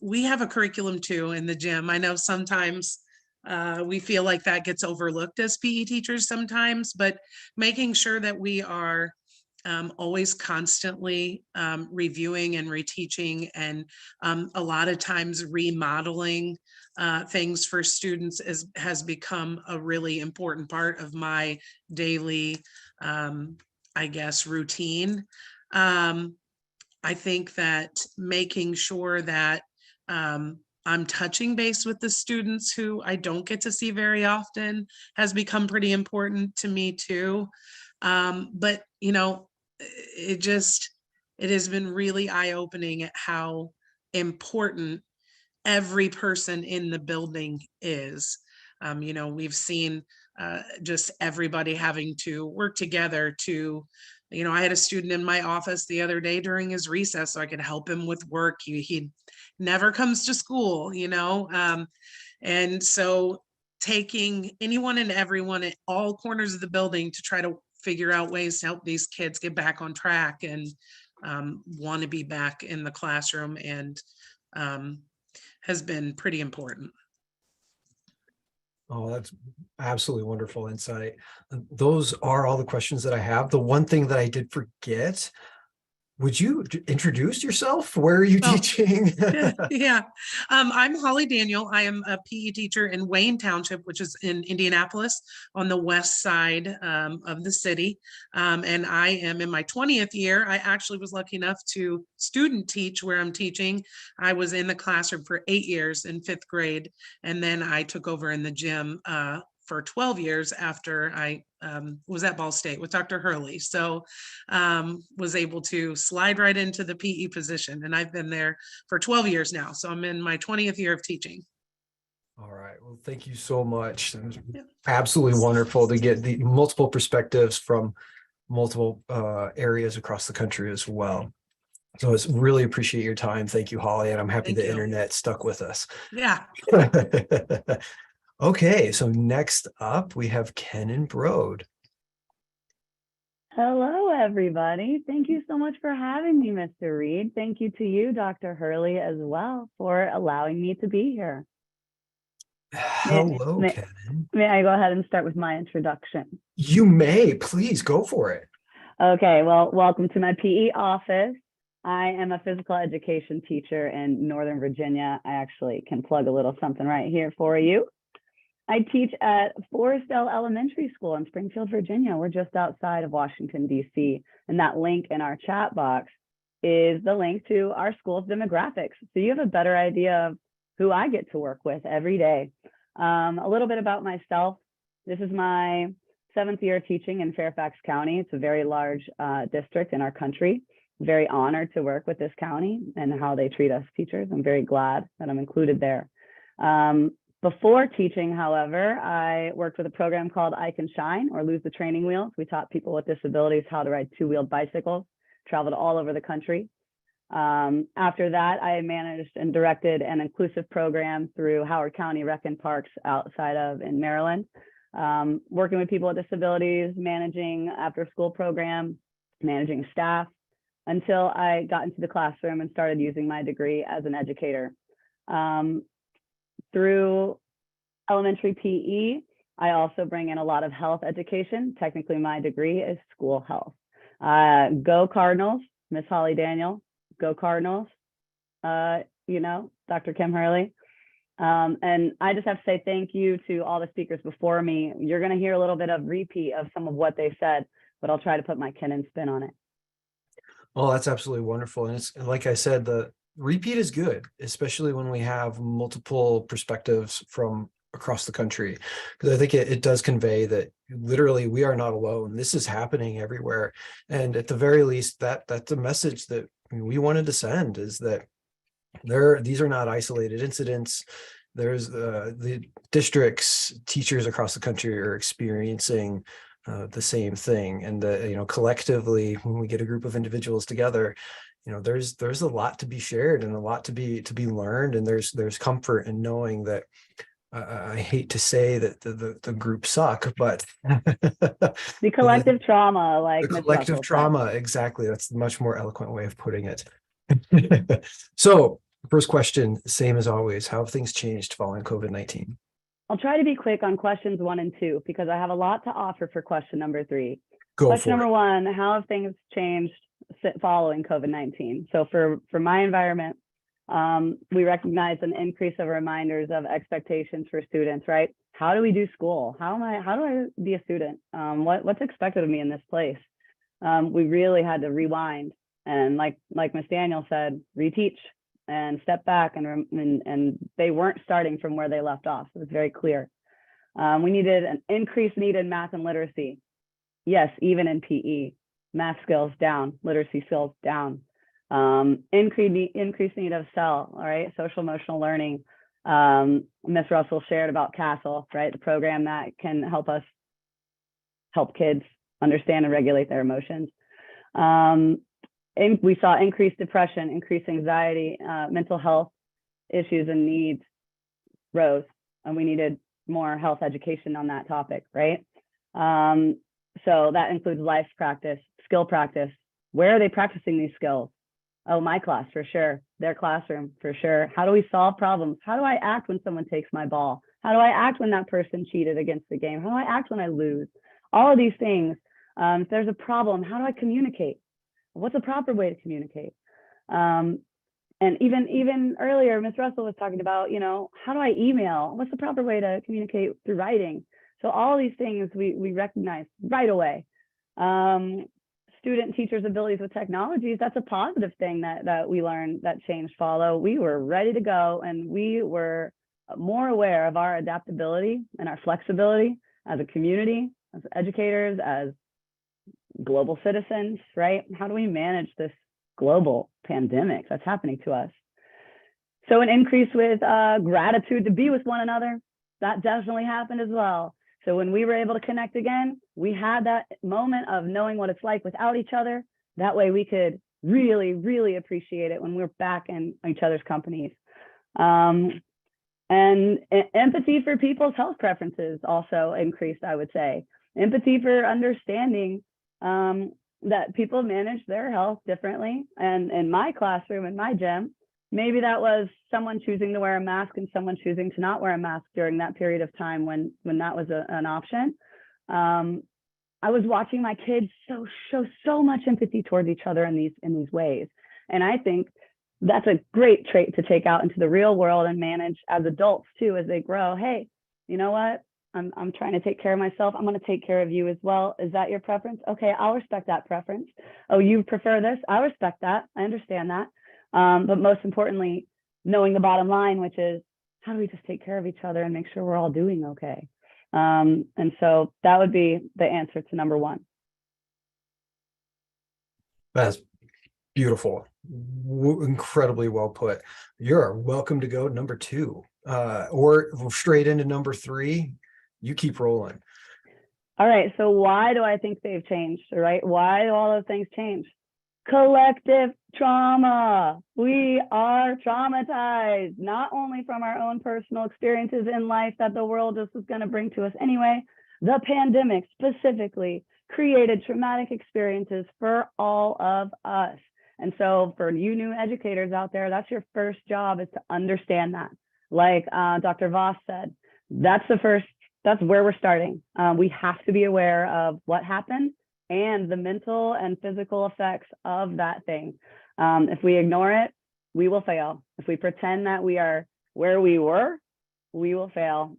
we have a curriculum too in the gym. I know sometimes we feel like that gets overlooked as PE teachers sometimes, but making sure that we are always constantly reviewing and reteaching, and a lot of times remodeling things for students has become a really important part of my daily, routine. I think that making sure that I'm touching base with the students who I don't get to see very often has become pretty important to me too. But it has been really eye-opening at how important every person in the building is. We've seen just everybody having to work together to, I had a student in my office the other day during his recess so I could help him with work. He never comes to school, and so taking anyone and everyone at all corners of the building to try to figure out ways to help these kids get back on track and want to be back in the classroom, and has been pretty important. Oh, that's absolutely wonderful insight. Those are all the questions that I have. The one thing that I did forget, would you introduce yourself? Where are you teaching? Yeah, I'm Holly Daniel. I am a PE teacher in Wayne Township, which is in Indianapolis on the west side of the city. And I am in my 20th year. I actually was lucky enough to student teach where I'm teaching. I was in the classroom for 8 years in 5th grade. And then I took over in the gym for 12 years after I was at Ball State with Dr. Hurley. So was able to slide right into the PE position. And I've been there for 12 years now. So I'm in my 20th year of teaching. All right. Well, thank you so much. Absolutely wonderful to get the multiple perspectives from multiple areas across the country as well. So I really appreciate your time. Thank you, Holly. And I'm happy the internet stuck with us. Yeah. Okay, so next up we have Kenan Broad. Hello, everybody. Thank you so much for having me, Mr. Reed. Thank you to you, Dr. Hurley, as well, for allowing me to be here. Hello, Kenan. May I go ahead and start with my introduction? You may, please go for it. Okay, well, welcome to my PE office. I am a physical education teacher in Northern Virginia. I actually can plug a little something right here for you. I teach at Forestdale Elementary School in Springfield, Virginia. We're just outside of Washington, D.C. And that link in our chat box is the link to our school's demographics. So you have a better idea of who I get to work with every day. A little bit about myself. This is my 7th year teaching in Fairfax County. It's a very large district in our country. Very honored to work with this county and how they treat us teachers. I'm very glad that I'm included there. Before teaching, however, I worked with a program called I Can Shine, or Lose the Training Wheels. We taught people with disabilities how to ride 2-wheeled bicycles, traveled all over the country. After that, I managed and directed an inclusive program through Howard County Rec and Parks outside of in Maryland, working with people with disabilities, managing after school program, managing staff, until I got into the classroom and started using my degree as an educator. Through elementary PE, I also bring in a lot of health education. Technically, my degree is school health. Go Cardinals, Miss Holly Daniel, go Cardinals. You know, Dr. Kim Hurley. And I just have to say thank you to all the speakers before me. You're going to hear a little bit of repeat of some of what they said, but I'll try to put my Kenan spin on it. Oh, that's absolutely wonderful. And it's like I said, the repeat is good, especially when we have multiple perspectives from across the country, because I think it does convey that literally we are not alone. This is happening everywhere. And at the very least, that's a message that we wanted to send, is that these are not isolated incidents. There's the districts, teachers across the country are experiencing the same thing. And collectively, when we get a group of individuals together, there's a lot to be shared and a lot to be learned. And there's comfort in knowing that I hate to say that the group suck, but the collective trauma, like the Ms. collective Russell said. trauma, exactly. That's a much more eloquent way of putting it. So, first question, same as always, how have things changed following COVID-19? I'll try to be quick on questions 1 and 2 because I have a lot to offer for question number 3. Go Question for number it. 1, how have things changed following COVID-19? So for my environment, we recognize an increase of reminders of expectations for students, right? How do we do school? How do I be a student? What's expected of me in this place? We really had to rewind and like Ms. Daniel said, reteach and step back, and they weren't starting from where they left off. So it was very clear. We needed an increased need in math and literacy. Yes, even in PE, math skills down, literacy skills down. Increased need of SEL, all right, social emotional learning. Ms. Russell shared about CASTLE, right, the program that can help kids understand and regulate their emotions. And we saw increased depression, increased anxiety, mental health issues and needs rose, and we needed more health education on that topic, right? So that includes life practice, skill practice. Where are they practicing these skills? Oh, my class, for sure. Their classroom, for sure. How do we solve problems? How do I act when someone takes my ball? How do I act when that person cheated against the game? How do I act when I lose? All of these things. If there's a problem, how do I communicate? What's a proper way to communicate? And even earlier, Ms. Russell was talking about, how do I email? What's the proper way to communicate through writing? So all these things we recognize right away. Student teachers' abilities with technologies, that's a positive thing that we learned, that change follow. We were ready to go, and we were more aware of our adaptability and our flexibility as a community, as educators, as global citizens, right? How do we manage this global pandemic that's happening to us? So an increase with gratitude to be with one another, that definitely happened as well. So when we were able to connect again, we had that moment of knowing what it's like without each other. That way we could really, really appreciate it when we're back in each other's companies. And empathy for people's health preferences also increased, I would say. Empathy for understanding that people manage their health differently. And in my classroom, in my gym, maybe that was someone choosing to wear a mask and someone choosing to not wear a mask during that period of time when that was an option. I was watching my kids show so much empathy towards each other in these ways. And I think that's a great trait to take out into the real world and manage as adults too, as they grow. Hey, you know what? I'm trying to take care of myself. I'm going to take care of you as well. Is that your preference? Okay, I'll respect that preference. Oh, you prefer this? I respect that. I understand that. But most importantly, knowing the bottom line, which is how do we just take care of each other and make sure we're all doing okay? And so that would be the answer to number 1. That's beautiful. Incredibly well put. You're welcome to go number 2 or straight into number 3. You keep rolling. All right. So why do I think they've changed? Right? Why do all those things change? collective trauma. We are traumatized, not only from our own personal experiences in life that the world just was going to bring to us anyway. The pandemic specifically created traumatic experiences for all of us. And so for you new educators out there, that's your first job, is to understand that. Like Dr. Voss said, that's where we're starting. We have to be aware of what happened and the mental and physical effects of that thing. If we ignore it, we will fail. If we pretend that we are where we were, we will fail.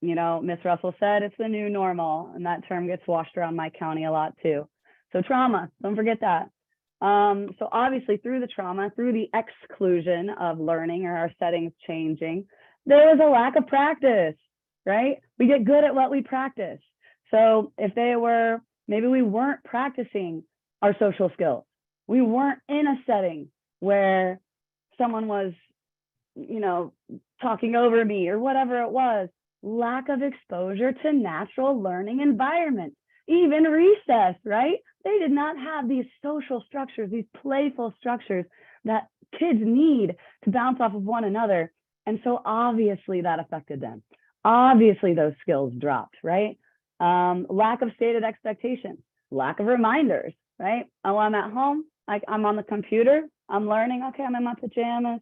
You know, Miss Russell said it's the new normal, and that term gets washed around my county a lot too. So trauma, don't forget that. So obviously through the trauma, through the exclusion of learning or our settings changing, there was a lack of practice, right? We get good at what we practice. So if maybe we weren't practicing our social skills. We weren't in a setting where someone was, you know, talking over me or whatever it was. Lack of exposure to natural learning environments, even recess, right? They did not have these social structures, these playful structures that kids need to bounce off of one another. And so obviously that affected them. Obviously those skills dropped, right? Lack of stated expectations, lack of reminders, right? Oh, I'm at home, I'm on the computer, I'm learning, okay, I'm in my pajamas,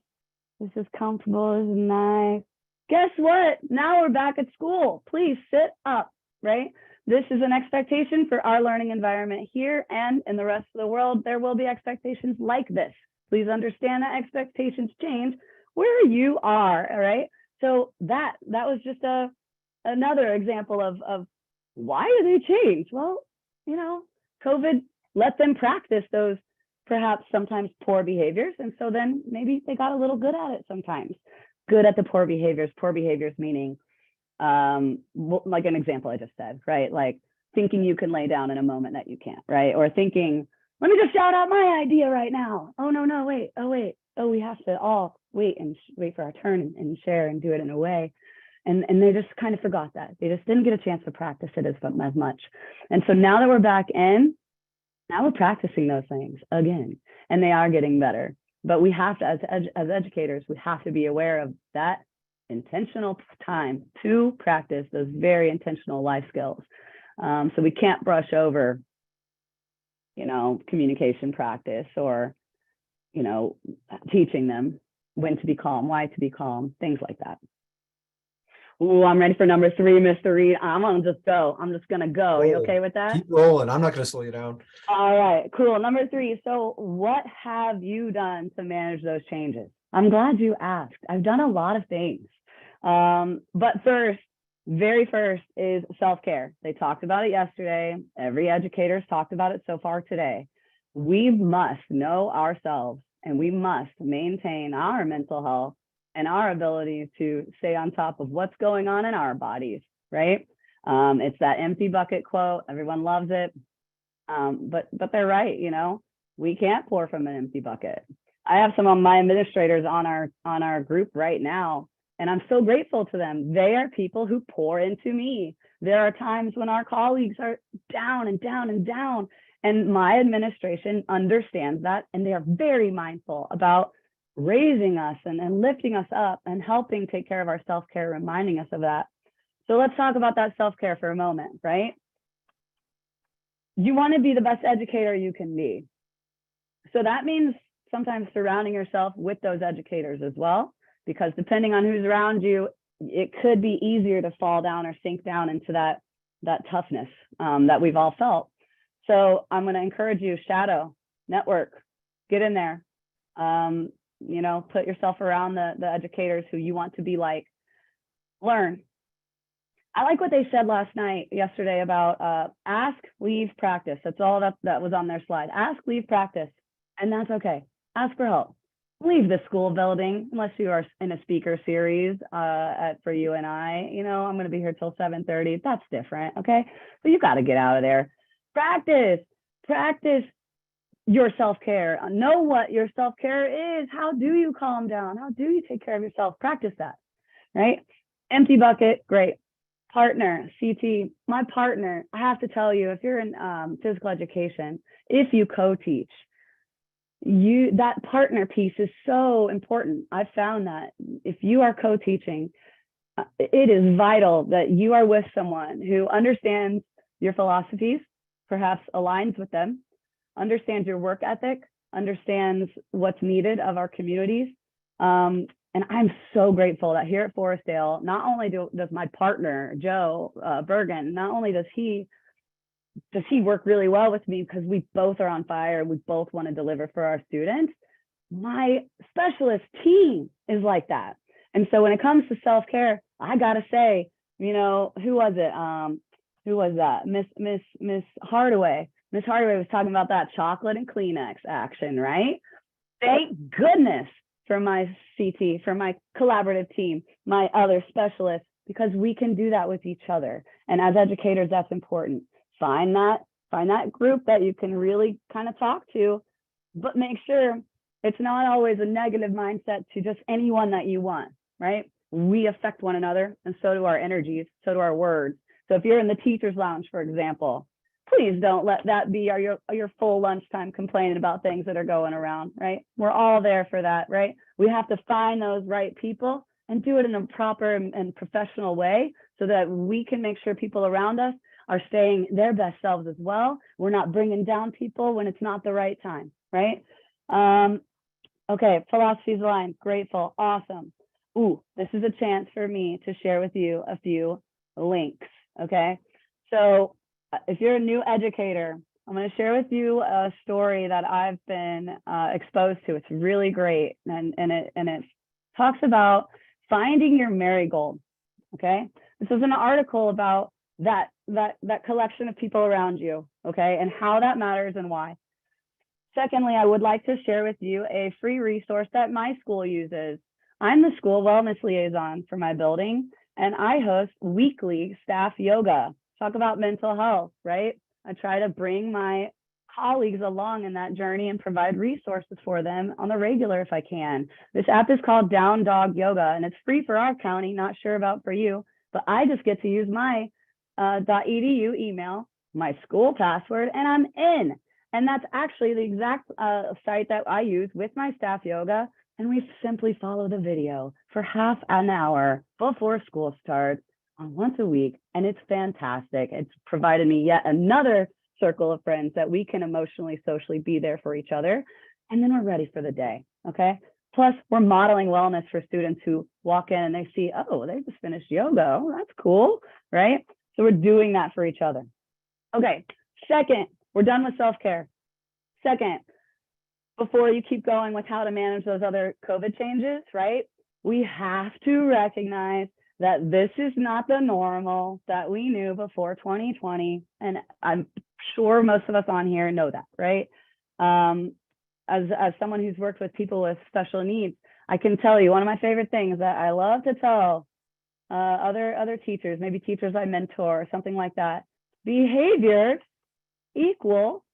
this is comfortable, this is nice. Guess what? Now we're back at school. Please sit up, right? This is an expectation for our learning environment here, and in the rest of the world, there will be expectations like this. Please understand that expectations change where you are, all right? So that was just another example of why do they change? Well, you know, COVID let them practice those perhaps sometimes poor behaviors. And so then maybe they got a little good at it sometimes. Good at the poor behaviors meaning like an example I just said, right? Like thinking you can lay down in a moment that you can't, right? Or thinking, let me just shout out my idea right now. Oh, no, wait. Oh, we have to all wait and wait for our turn and share and do it in a way. And they just kind of forgot that. They just didn't get a chance to practice it as much. And so now that we're back in, now we're practicing those things again, and they are getting better. But we have to, as educators, we have to be aware of that intentional time to practice those very intentional life skills. So we can't brush over, you know, communication practice or, you know, teaching them when to be calm, why to be calm, things like that. Ooh, I'm ready for number 3, Mr. Reed. I'm gonna just go. I'm just gonna go. Are you okay with that? Keep rolling. I'm not going to slow you down. All right, cool. Number 3. So what have you done to manage those changes? I'm glad you asked. I've done a lot of things. But very first is self-care. They talked about it yesterday. Every educator's talked about it so far today. We must know ourselves, and we must maintain our mental health and our ability to stay on top of what's going on in our bodies, right? It's that empty bucket quote. Everyone loves it. But they're right, you know, we can't pour from an empty bucket. I have some of my administrators on our group right now, and I'm so grateful to them. They are people who pour into me. There are times when our colleagues are down and down and down, and my administration understands that, and they are very mindful about raising us and lifting us up and helping take care of our self-care, reminding us of that. So let's talk about that self-care for a moment, right? You want to be the best educator you can be. So that means sometimes surrounding yourself with those educators as well, because depending on who's around you, it could be easier to fall down or sink down into that toughness that we've all felt. So I'm going to encourage you, shadow, network, get in there. You know, put yourself around the educators who you want to be like. Learn. I like what they said yesterday about ask, leave, practice. That's all that was on their slide. Ask, leave, practice. And that's okay. Ask for help. Leave the school building unless you are in a speaker series for you and I. You know, I'm going to be here till 7:30. That's different. Okay. So you got to get out of there. Practice your self-care. Know what your self-care is. How do you calm down? How do you take care of yourself? Practice that, right? Empty bucket, great. Partner, CT, my partner, I have to tell you, if you're in physical education, if you co-teach, that partner piece is so important. I've found that if you are co-teaching, it is vital that you are with someone who understands your philosophies, perhaps aligns with them, understands your work ethic, understands what's needed of our communities. And I'm so grateful that here at Forestdale, not only does my partner, Joe Bergen, not only does he work really well with me because we both are on fire, we both want to deliver for our students. My specialist team is like that. And so when it comes to self-care, I gotta say, you know, who was it? Who was that? Miss Hardaway. Miss Hardaway was talking about that chocolate and Kleenex action, right? Thank goodness for my CT, for my collaborative team, my other specialists, because we can do that with each other. And as educators, that's important. Find that group that you can really kind of talk to, but make sure it's not always a negative mindset to just anyone that you want, right? We affect one another, and so do our energies, so do our words. So if you're in the teacher's lounge, for example, please don't let that be your full lunchtime complaining about things that are going around, right? We're all there for that, right? We have to find those right people and do it in a proper and professional way so that we can make sure people around us are staying their best selves as well. We're not bringing down people when it's not the right time, right? Okay, philosophies aligned, grateful, awesome. Ooh, this is a chance for me to share with you a few links, okay? So if you're a new educator, I'm going to share with you a story that I've been exposed to. It's really great, and it talks about finding your marigold. Okay, this is an article about that collection of people around you. Okay, and how that matters and why. Secondly, I would like to share with you a free resource that my school uses. I'm the school wellness liaison for my building, and I host weekly staff yoga. Talk about mental health, right? I try to bring my colleagues along in that journey and provide resources for them on the regular if I can. This app is called Down Dog Yoga, and it's free for our county, not sure about for you, but I just get to use my .edu email, my school password, and I'm in. And that's actually the exact site that I use with my staff yoga. And we simply follow the video for half an hour before school starts on once a week. And it's fantastic. It's provided me yet another circle of friends that we can emotionally, socially be there for each other. And then we're ready for the day, okay? Plus, we're modeling wellness for students who walk in and they see, oh, they just finished yoga. Oh, that's cool, right? So we're doing that for each other. Okay, second, we're done with self-care. Second, before you keep going with how to manage those other COVID changes, right? We have to recognize that this is not the normal that we knew before 2020. And I'm sure most of us on here know that, right? As someone who's worked with people with special needs, I can tell you one of my favorite things that I love to tell other teachers, maybe teachers I mentor or something like that. Behaviors equal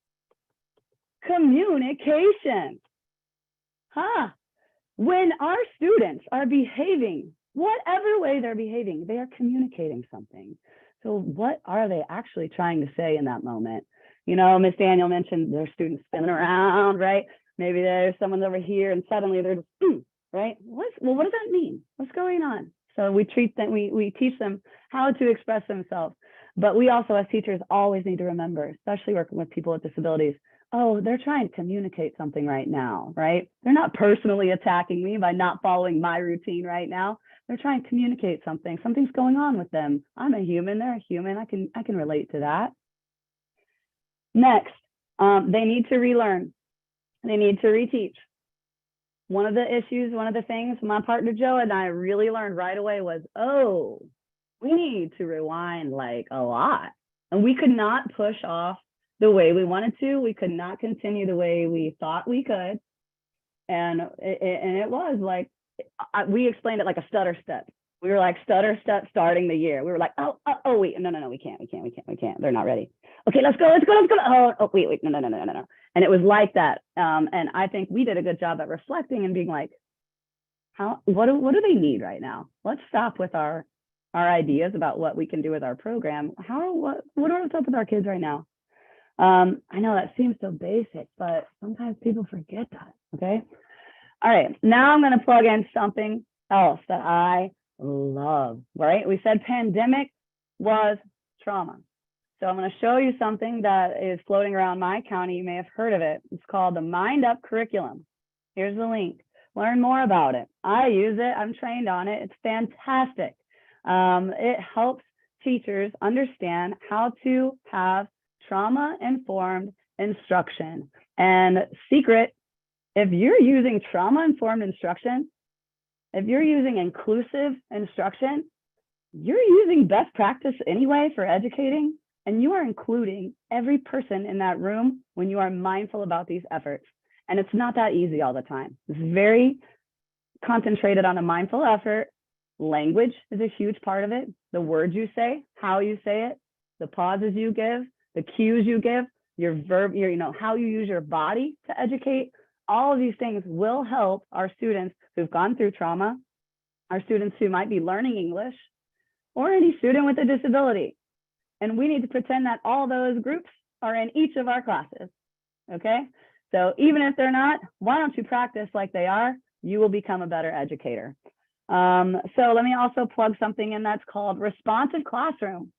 communication. When our students are behaving, whatever way they're behaving, they are communicating something. So what are they actually trying to say in that moment? You know, Miss Daniel mentioned their students spinning around, right? Maybe there's someone over here and suddenly they're just, right? What does that mean? What's going on? So we treat them, we teach them how to express themselves. But we also, as teachers, always need to remember, especially working with people with disabilities, oh, they're trying to communicate something right now, right? They're not personally attacking me by not following my routine right now. They're trying to communicate something. Something's going on with them. I'm a human, they're a human. I can relate to that. Next, they need to relearn. They need to reteach. One of the issues, one of the things my partner Joe and I really learned right away was, oh, we need to rewind like a lot. And we could not push off the way we wanted to. We could not continue the way we thought we could. And it was like, we explained it like a stutter step. We were like stutter step starting the year. We were like, oh, wait, no, we can't. They're not ready. Okay, let's go. Oh, wait, no. And it was like that. And I think we did a good job at reflecting and being like, what do they need right now? Let's stop with our ideas about what we can do with our program. What's up with our kids right now? I know that seems so basic, but sometimes people forget that, okay? All right, now I'm gonna plug in something else that I love, right? We said pandemic was trauma. So I'm gonna show you something that is floating around my county. You may have heard of it. It's called the Mind Up curriculum. Here's the link. Learn more about it. I use it, I'm trained on it. It's fantastic. It helps teachers understand how to have trauma-informed instruction. And secret, if you're using trauma-informed instruction, if you're using inclusive instruction, you're using best practice anyway for educating, and you are including every person in that room when you are mindful about these efforts. And it's not that easy all the time. It's very concentrated on a mindful effort. Language is a huge part of it. The words you say, how you say it, the pauses you give, the cues you give, your verb, how you use your body to educate. All of these things will help our students who've gone through trauma, our students who might be learning English, or any student with a disability. And we need to pretend that all those groups are in each of our classes, okay? So even if they're not, why don't you practice like they are? You will become a better educator. So let me also plug something in that's called responsive classroom.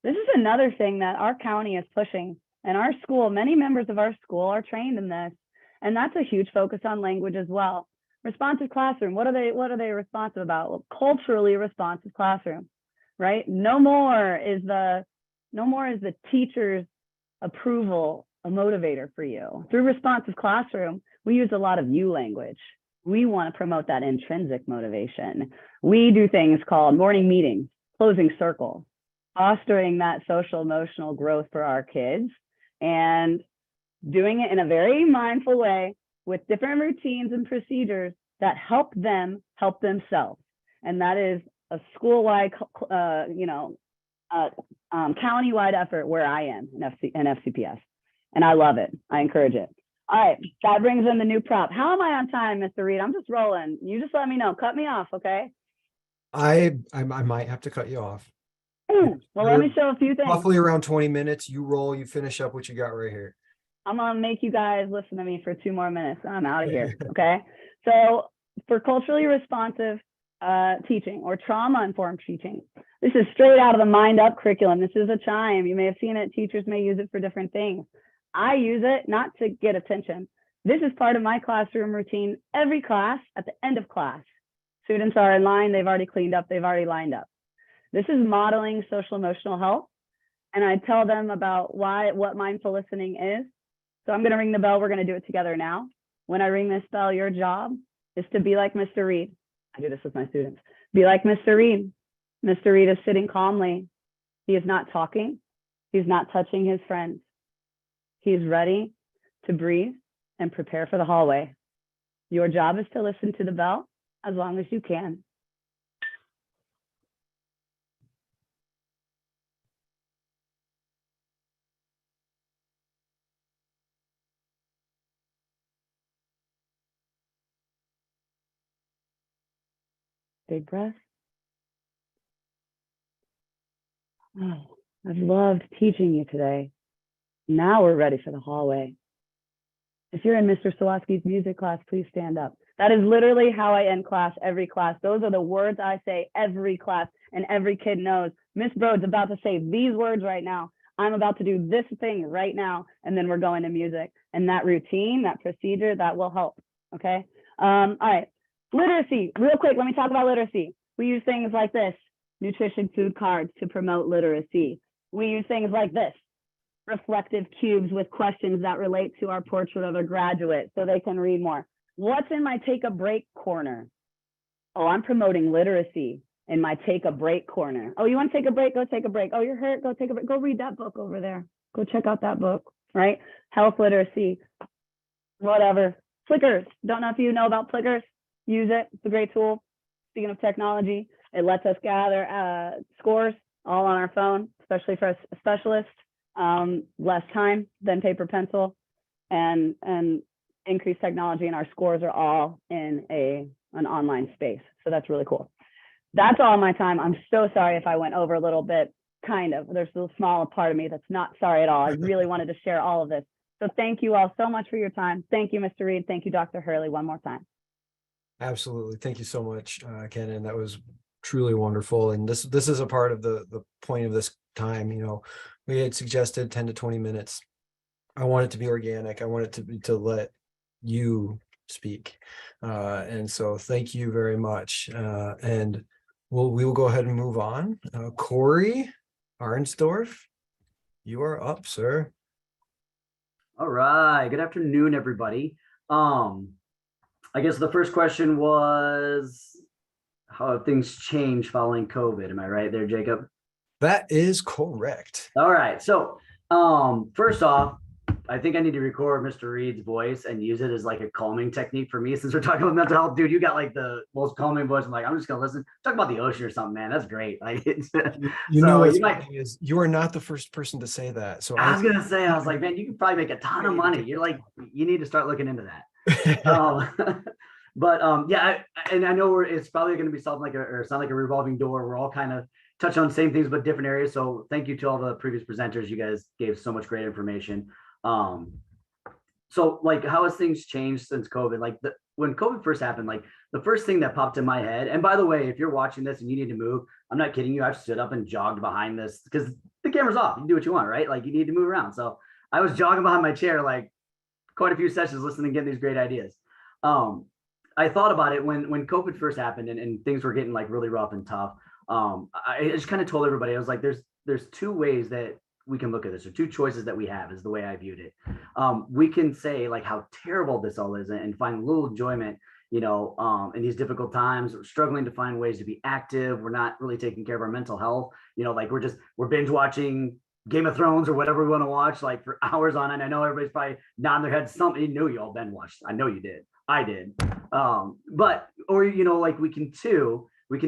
This is another thing that our county is pushing. And our school, many members of our school are trained in this. And that's a huge focus on language as well. Responsive classroom, what are they responsive about? Well, culturally responsive classroom, right? No more is the teacher's approval a motivator for you. Through responsive classroom, we use a lot of you language. We want to promote that intrinsic motivation. We do things called morning meetings, closing circles, fostering that social emotional growth for our kids, and doing it in a very mindful way with different routines and procedures that help them help themselves. And that is a school-wide, county-wide effort where I am in FCPS. And I love it. I encourage it. All right, that brings in the new prop. How am I on time, Mr. Reed? I'm just rolling. You just let me know. Cut me off, okay? I might have to cut you off. Well, let me show a few things. Roughly around 20 minutes. You roll, you finish up what you got right here. I'm gonna make you guys listen to me for 2 more minutes. I'm out of here, okay? So for culturally responsive teaching or trauma-informed teaching, this is straight out of the Mind Up curriculum. This is a chime. You may have seen it. Teachers may use it for different things. I use it not to get attention. This is part of my classroom routine. Every class, at the end of class, students are in line. They've already cleaned up. They've already lined up. This is modeling social emotional health. And I tell them about what mindful listening is. So I'm going to ring the bell. We're going to do it together now. When I ring this bell, your job is to be like Mr. Reed. I do this with my students. Be like Mr. Reed. Mr. Reed is sitting calmly. He is not talking. He's not touching his friends. He's ready to breathe and prepare for the hallway. Your job is to listen to the bell as long as you can. Big breath. Oh, I've loved teaching you today. Now we're ready for the hallway. If you're in Mr. Sawatsky's music class, please stand up. That is literally how I end class, every class. Those are the words I say every class, and every kid knows. Miss Broad's about to say these words right now. I'm about to do this thing right now, and then we're going to music. And that routine, that procedure, that will help, okay? All right, literacy, real quick, let me talk about literacy. We use things like this, nutrition food cards to promote literacy. We use things like this, reflective cubes with questions that relate to our portrait of a graduate so they can read more. What's in my take a break corner? Oh, I'm promoting literacy in my take a break corner. Oh, you want to take a break? Go take a break. Oh, you're hurt? Go take a break. Go read that book over there. Go check out that book, right? Health literacy, whatever. Plickers. Don't know if you know about Plickers. Use it. It's a great tool. Speaking of technology, it lets us gather scores all on our phone, especially for a specialist. Less time than paper pencil, and increased technology, and our scores are all in an online space. So that's really cool. That's all my time. I'm so sorry if I went over a little bit. kind of. There's a small part of me that's not sorry at all. I really wanted to share all of this. So thank you all so much for your time. Thank you, Mr. Reed. Thank you, Dr. Hurley, one more time. Absolutely. Thank you so much, Kenan. That was truly wonderful. And this is a part of the point of this time. You know, we had suggested 10 to 20 minutes. I want it to be organic. I want it to be to let you speak. And so thank you very much. And we will go ahead and move on. Corey Arnsdorf, you are up, sir. All right. Good afternoon, everybody. I guess the first question was how have things changed following COVID? Am I right there, Jacob? That is correct. All right. So first off, I think I need to record Mr. Reed's voice and use it as like a calming technique for me since we're talking about mental health. Dude, you got like the most calming voice. I'm like, I'm just gonna listen. Talk about the ocean or something, man. That's great. Like it's You know what's you might, funny is you are not the first person to say that. So I was gonna say, I was like, man, you can probably make a ton of money. You're like, you need to start looking into that. Yeah, and I know it's probably going to be something like or sound like a revolving door. We're all kind of touch on the same things, but different areas. So thank you to all the previous presenters. You guys gave so much great information. So like, how has things changed since COVID? Like when COVID first happened, like the first thing that popped in my head, and by the way, if you're watching this and you need to move, I'm not kidding you. I've stood up and jogged behind this because the camera's off. You can do what you want, right? Like you need to move around. So I was jogging behind my chair, like quite a few sessions listening, getting these great ideas. I thought about it when COVID first happened and things were getting like really rough and tough. I just kind of told everybody, I was like, there's two ways that we can look at this, or two choices that we have is the way I viewed it. We can say like how terrible this all is and find a little enjoyment, you know, in these difficult times. We're struggling to find ways to be active. We're not really taking care of our mental health. You know, like we're binge watching Game of Thrones or whatever we want to watch like for hours on end. I know everybody's probably nodding their head. Something you knew you all been watched. I know you did. I did. Or, you know, like we can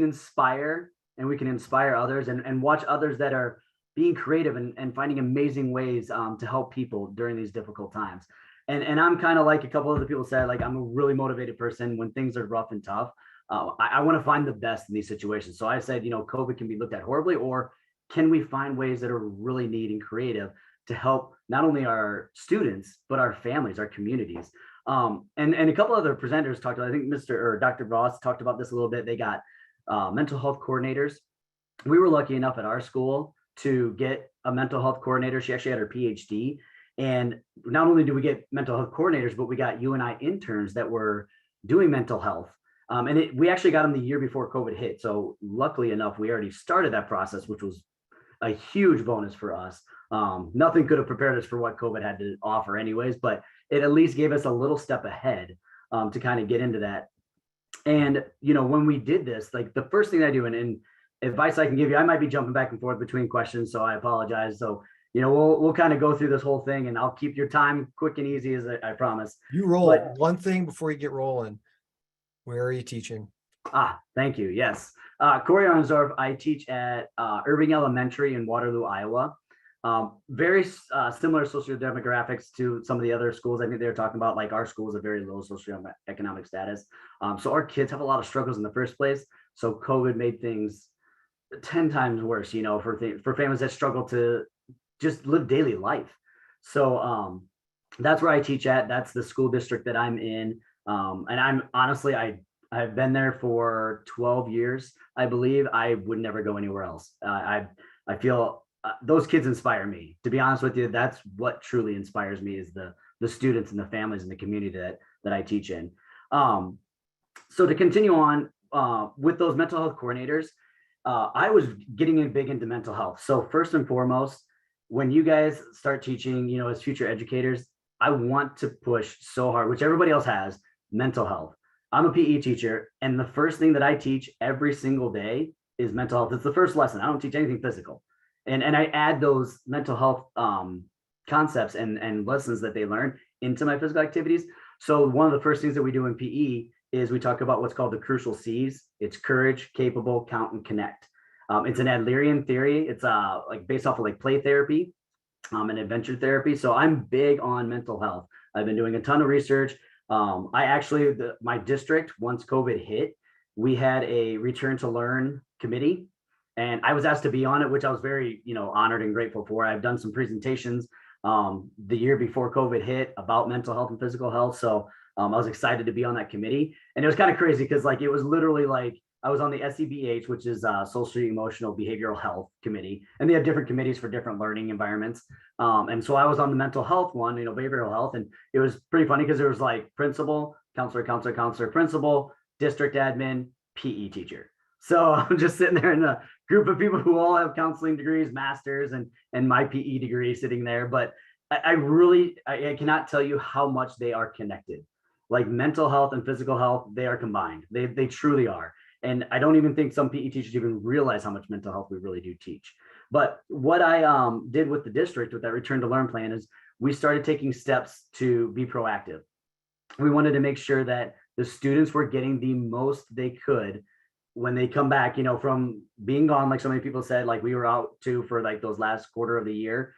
inspire and we can inspire others and watch others that are being creative and finding amazing ways to help people during these difficult times. And I'm kind of like a couple other people said, like I'm a really motivated person when things are rough and tough. I want to find the best in these situations. So I said, you know, COVID can be looked at horribly, or can we find ways that are really neat and creative to help not only our students, but our families, our communities. And a couple other presenters talked about, I think Dr. Ross talked about this a little bit. They got mental health coordinators. We were lucky enough at our school to get a mental health coordinator. She actually had her PhD. And not only do we get mental health coordinators, but we got UNI interns that were doing mental health. We actually got them the year before COVID hit. So luckily enough, we already started that process, which was a huge bonus for us. Nothing could have prepared us for what COVID had to offer anyways, but it at least gave us a little step ahead to kind of get into that. And, you know, when we did this, like the first thing I do, and advice I can give you, I might be jumping back and forth between questions, so I apologize. So, you know, we'll kind of go through this whole thing and I'll keep your time quick and easy as I promise. You roll one thing before you get rolling. Where are you teaching? Thank you. Yes. Corey Arnsdorf, I teach at Irving Elementary in Waterloo, Iowa. Very similar sociodemographics to some of the other schools. I think they were talking about, like our school is a very low socioeconomic status. So our kids have a lot of struggles in the first place. So COVID made things 10 times worse, you know, for families that struggle to just live daily life. So that's where I teach at. That's the school district that I'm in. And I'm honestly, I've been there for 12 years, I believe. I would never go anywhere else. I feel those kids inspire me. To be honest with you, that's what truly inspires me is the students and the families and the community that I teach in. So to continue on with those mental health coordinators, I was getting big into mental health. So first and foremost, when you guys start teaching, you know, as future educators, I want to push so hard, which everybody else has, mental health. I'm a PE teacher, and the first thing that I teach every single day is mental health. It's the first lesson. I don't teach anything physical. And I add those mental health concepts and lessons that they learn into my physical activities. So one of the first things that we do in PE is we talk about what's called the crucial C's. It's courage, capable, count, and connect. It's an Adlerian theory. It's like based off of like play therapy and adventure therapy. So I'm big on mental health. I've been doing a ton of research. I actually, my district, once COVID hit, we had a return to learn committee. And I was asked to be on it, which I was very, honored and grateful for. I've done some presentations the year before COVID hit about mental health and physical health. So I was excited to be on that committee. And it was kind of crazy because like, it was literally like, I was on the SEBH, which is Social Emotional Behavioral Health Committee, and they have different committees for different learning environments. And so I was on the mental health one, behavioral health, and it was pretty funny because there was like principal, counselor, principal, district admin, PE teacher. So I'm just sitting there in a group of people who all have counseling degrees, masters, and my PE degree sitting there. But I cannot tell you how much they are connected. Like mental health and physical health, they are combined. They truly are. And I don't even think some PE teachers even realize how much mental health we really do teach. But what I did with the district with that return to learn plan is we started taking steps to be proactive. We wanted to make sure that the students were getting the most they could when they come back, from being gone, like so many people said, like we were out too for like those last quarter of the year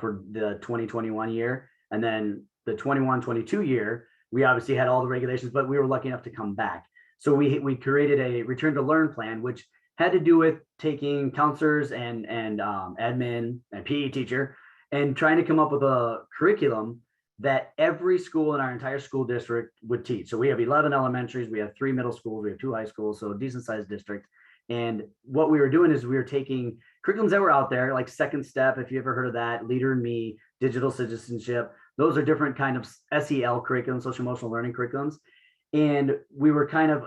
for the 2021 year. And then the 21-22 year, we obviously had all the regulations, but we were lucky enough to come back. So we created a return to learn plan, which had to do with taking counselors and admin and PE teacher and trying to come up with a curriculum that every school in our entire school district would teach. So we have 11 elementaries, we have 3 middle schools, we have 2 high schools, so a decent sized district. And what we were doing is we were taking curriculums that were out there, like Second Step, if you ever heard of that, Leader in Me, Digital Citizenship. Those are different kind of SEL curriculums, social emotional learning curriculums. And we were kind of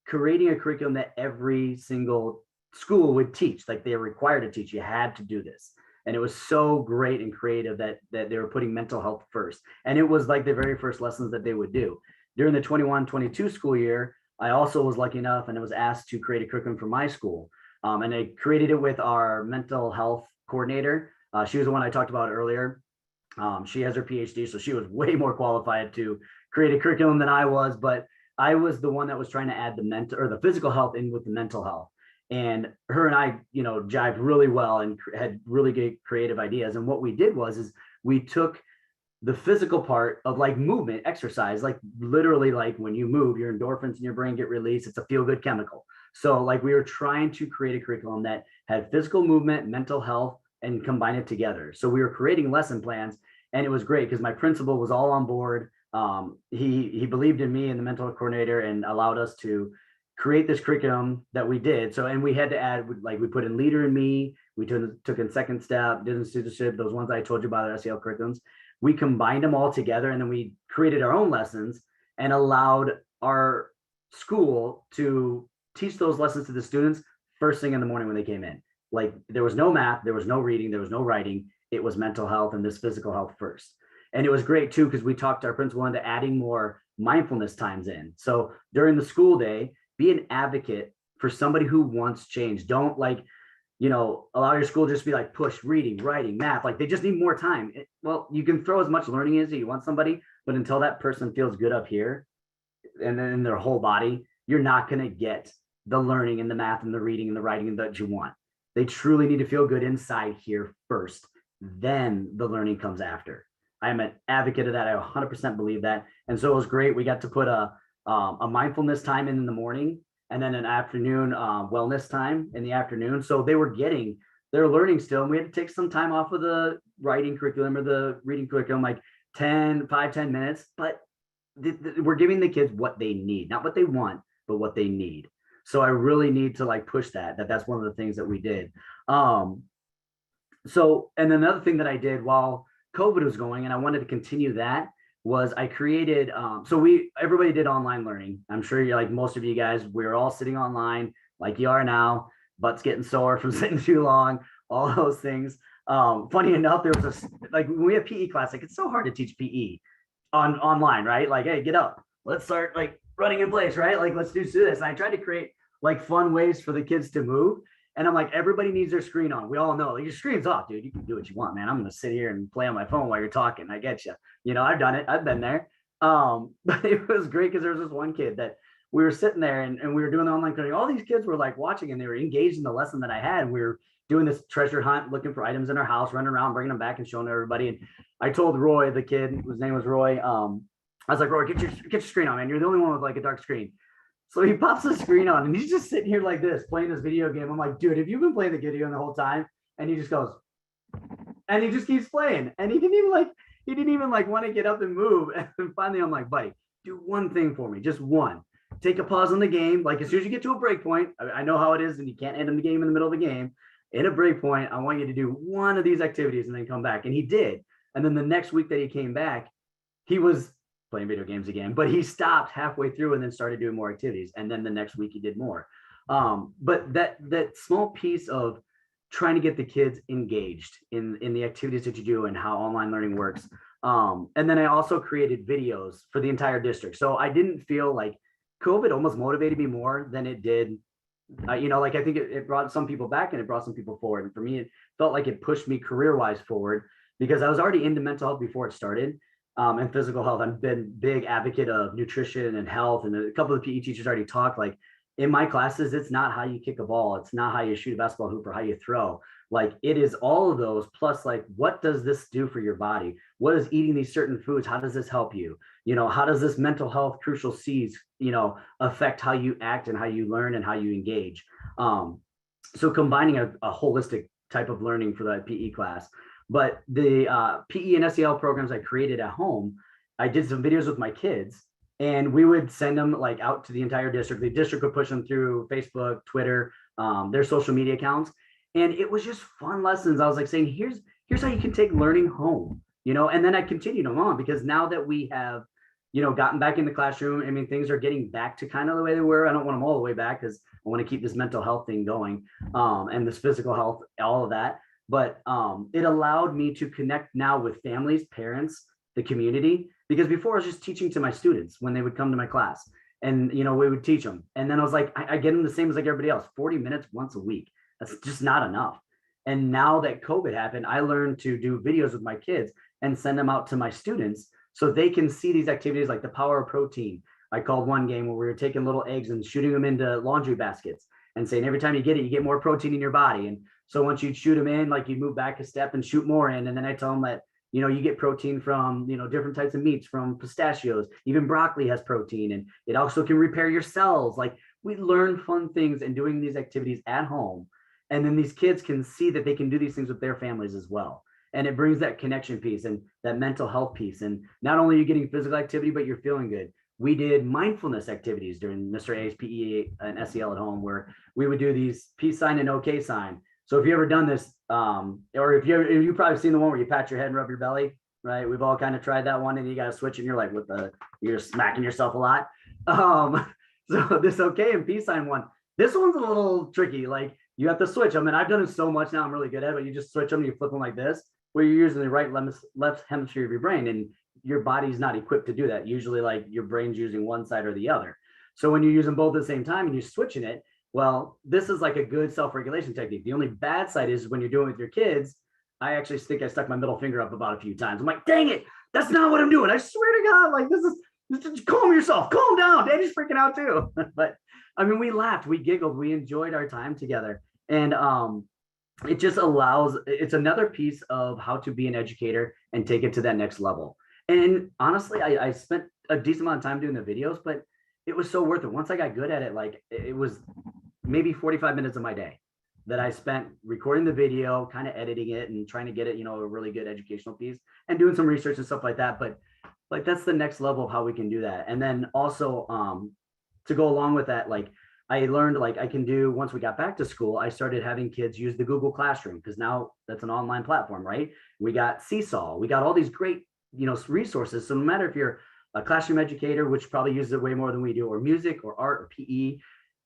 creating a curriculum that every single school would teach, like they were required to teach. You had to do this. And it was so great and creative that they were putting mental health first. And it was like the very first lessons that they would do. During the 21-22 school year, I also was lucky enough and I was asked to create a curriculum for my school. And I created it with our mental health coordinator. She was the one I talked about earlier. She has her PhD, so she was way more qualified to create a curriculum than I was, but I was the one that was trying to add the mental or the physical health in with the mental health. And her and I, jived really well and had really good creative ideas. And what we did is we took the physical part of like movement, exercise, like literally like when you move, your endorphins in your brain get released. It's a feel-good chemical. So like we were trying to create a curriculum that had physical movement, mental health, and combine it together. So we were creating lesson plans, and it was great because my principal was all on board. He believed in me and the mental health coordinator and allowed us to create this curriculum that we did. So, and we had to add, like we put in Leader in Me, we took in Second Step, Digital Citizenship, those ones I told you about, the SEL curriculums. We combined them all together, and then we created our own lessons and allowed our school to teach those lessons to the students first thing in the morning when they came in. Like there was no math, there was no reading, there was no writing. It was mental health and this physical health first. And it was great too, because we talked to our principal into adding more mindfulness times in. So during the school day, be an advocate for somebody who wants change. Don't allow your school just be like push reading, writing, math, like they just need more time. Well, you can throw as much learning as you want somebody, but until that person feels good up here and then in their whole body, you're not going to get the learning and the math and the reading and the writing that you want. They truly need to feel good inside here first. Then the learning comes after. I'm an advocate of that. I 100% believe that. And so it was great. We got to put a mindfulness time in the morning and then an afternoon wellness time in the afternoon. So they were getting their learning still. And we had to take some time off of the writing curriculum or the reading curriculum, like 10 minutes. But we're giving the kids what they need, not what they want, but what they need. So I really need to like push that's one of the things that we did. So, and another thing that I did while COVID was going, and I wanted to continue that, was I created, everybody did online learning. I'm sure you're like most of you guys, we're all sitting online like you are now, butts getting sore from sitting too long, all those things. Funny enough, there was when we have PE class, like it's so hard to teach PE online, right? Like, hey, get up, let's start like running in place, right? Like, let's do this. And I tried to create like fun ways for the kids to move. And I'm like, everybody needs their screen on. We all know, like, your screen's off, dude. You can do what you want, man. I'm going to sit here and play on my phone while you're talking. I get you. I've done it. I've been there. But it was great because there was this one kid that we were sitting there and we were doing the online learning. All these kids were like watching and they were engaged in the lesson that I had. We were doing this treasure hunt, looking for items in our house, running around, bringing them back and showing everybody. And I told Roy, the kid, whose name was Roy, I was like, Roy, get your screen on, man. You're the only one with like a dark screen. So he pops the screen on and he's just sitting here like this, playing this video game. I'm like, dude, have you been playing the video the whole time? And he just goes, and he just keeps playing. And he didn't even want to get up and move. And finally I'm like, buddy, do one thing for me, just one. Take a pause on the game. Like as soon as you get to a break point, I know how it is, and you can't end the game in the middle of the game. In a break point, I want you to do one of these activities and then come back. And he did. And then the next week that he came back, he was playing video games again, but he stopped halfway through and then started doing more activities. And then the next week he did more. But that small piece of trying to get the kids engaged in the activities that you do and how online learning works. And then I also created videos for the entire district. So I didn't feel like COVID almost motivated me more than it did. I think it brought some people back and it brought some people forward. And for me, it felt like it pushed me career-wise forward because I was already into mental health before it started. And physical health. I've been big advocate of nutrition and health. And a couple of PE teachers already talked, like in my classes, it's not how you kick a ball. It's not how you shoot a basketball hoop or how you throw. Like it is all of those plus like, what does this do for your body? What is eating these certain foods? How does this help you? How does this mental health crucial C's, affect how you act and how you learn and how you engage? So combining a holistic type of learning for that PE class. But the PE and SEL programs I created at home, I did some videos with my kids and we would send them like out to the entire district. The district would push them through Facebook, Twitter, their social media accounts. And it was just fun lessons. I was like saying, here's how you can take learning home, and then I continued them on because now that we have, gotten back in the classroom, I mean, things are getting back to kind of the way they were. I don't want them all the way back because I want to keep this mental health thing going and this physical health, all of that. But it allowed me to connect now with families, parents, the community, because before I was just teaching to my students when they would come to my class and, we would teach them. And then I was like, I get them the same as like everybody else, 40 minutes once a week. That's just not enough. And now that COVID happened, I learned to do videos with my kids and send them out to my students so they can see these activities like the power of protein. I called one game where we were taking little eggs and shooting them into laundry baskets and saying, every time you get it, you get more protein in your body. And so once you'd shoot them in, like you move back a step and shoot more in. And then I tell them that, you get protein from, different types of meats, from pistachios, even broccoli has protein, and it also can repair your cells. Like we learn fun things and doing these activities at home. And then these kids can see that they can do these things with their families as well. And it brings that connection piece and that mental health piece. And not only are you getting physical activity, but you're feeling good. We did mindfulness activities during Mr. A's PE and SEL at home, where we would do these peace sign and okay sign. So if you ever done this, or if you've probably seen the one where you pat your head and rub your belly, right? We've all kind of tried that one, and you got to switch and you're like, you're smacking yourself a lot. So this okay and peace sign one, this one's a little tricky. Like you have to switch. I mean, I've done it so much now, I'm really good at it, but you just switch them, you flip them like this, where you're using the right left hemisphere of your brain, and your body's not equipped to do that. Usually like your brain's using one side or the other. So when you're using both at the same time and you're switching it, well, this is like a good self-regulation technique. The only bad side is when you're doing it with your kids, I actually think I stuck my middle finger up about a few times. I'm like, dang it, that's not what I'm doing. I swear to God, like just calm yourself, calm down. Daddy's freaking out too. But I mean, we laughed, we giggled, we enjoyed our time together. And it just allows, it's another piece of how to be an educator and take it to that next level. And honestly, I spent a decent amount of time doing the videos, but it was so worth it. Once I got good at it, like it was maybe 45 minutes of my day that I spent recording the video, kind of editing it and trying to get it, a really good educational piece and doing some research and stuff like that. But like, that's the next level of how we can do that. And then also to go along with that, like I learned like I can do, once we got back to school, I started having kids use the Google Classroom because now that's an online platform, right? We got Seesaw, we got all these great, resources. So no matter if you're a classroom educator, which probably uses it way more than we do, or music or art or PE,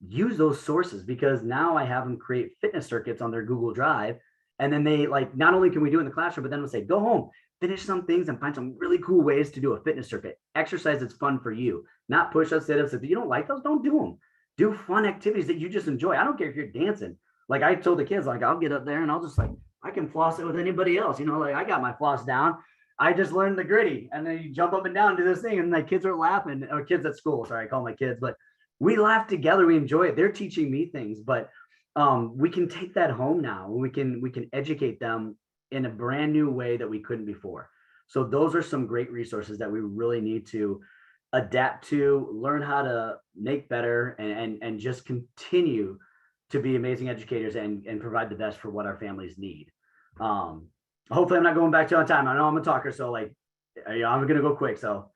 use those sources, because now I have them create fitness circuits on their Google Drive. And then they like, not only can we do it in the classroom, but then we'll say, go home, finish some things and find some really cool ways to do a fitness circuit. Exercise that's fun for you, not push-ups, sit-ups. If you don't like those, don't do them. Do fun activities that you just enjoy. I don't care if you're dancing. Like I told the kids, like I'll get up there and I'll just like, I can floss it with anybody else. Like I got my floss down. I just learned the gritty, and then you jump up and down, do this thing, and my kids are laughing, or kids at school, sorry, I call my kids, but we laugh together, we enjoy it. They're teaching me things, but we can take that home now. We can educate them in a brand new way that we couldn't before. So those are some great resources that we really need to adapt to, learn how to make better, and just continue to be amazing educators and provide the best for what our families need. Hopefully I'm not going back to on time. I know I'm a talker, so like, I'm going to go quick. So.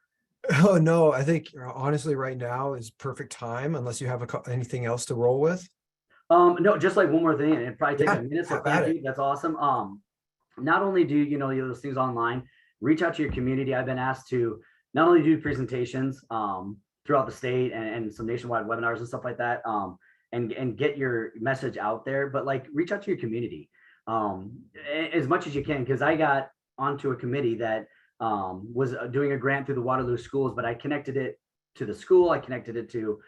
Oh, no, I think honestly, right now is perfect time, unless you have anything else to roll with. No, just like one more thing, and it probably takes Yeah, a minute. So have at thank you. That's awesome. Not only do those things online, reach out to your community. I've been asked to not only do presentations throughout the state and some nationwide webinars and stuff like that, and get your message out there, but like reach out to your community as much as you can, because I got onto a committee that was doing a grant through the Waterloo schools, but I connected it to the school, I connected it to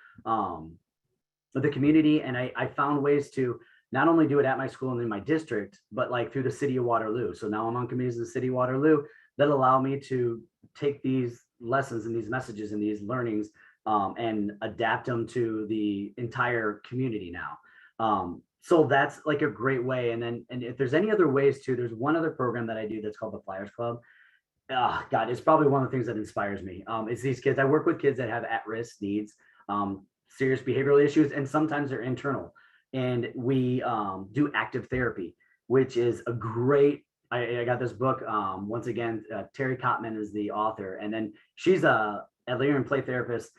the community, and I found ways to not only do it at my school and in my district, but like through the city of Waterloo. So now I'm on committees in the city of Waterloo that allow me to take these lessons and these messages and these learnings and adapt them to the entire community now. So that's like a great way. And if there's any other ways too, there's one other program that I do that's called the Flyers Club. God, it's probably one of the things that inspires me. It's these kids. I work with kids that have at-risk needs, serious behavioral issues, and sometimes they're internal. And we do active therapy, which is a great, I got this book, once again, Terry Kottman is the author. And then she's a leader and play therapist,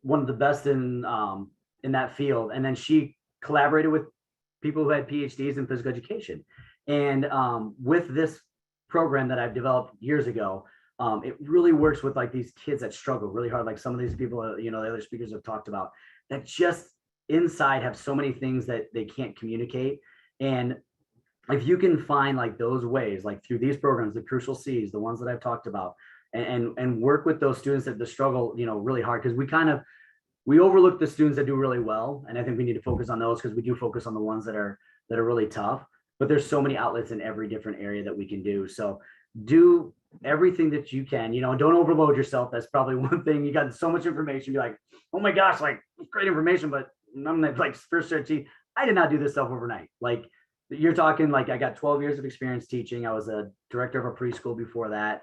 one of the best in that field. And then she collaborated with people who had PhDs in physical education. And with this program that I've developed years ago, it really works with like these kids that struggle really hard. Like some of these people, the other speakers have talked about, that just inside have so many things that they can't communicate. And if you can find like those ways, like through these programs, the Crucial C's, the ones that I've talked about, and work with those students that struggle, really hard, because we overlook the students that do really well. And I think we need to focus on those, because we do focus on the ones that are really tough, but there's so many outlets in every different area that we can do. So do everything that you can, don't overload yourself. That's probably one thing. You got so much information. You're like, oh my gosh, like it's great information, but I'm like first strategy. I did not do this stuff overnight. Like you're talking, like I got 12 years of experience teaching. I was a director of a preschool before that.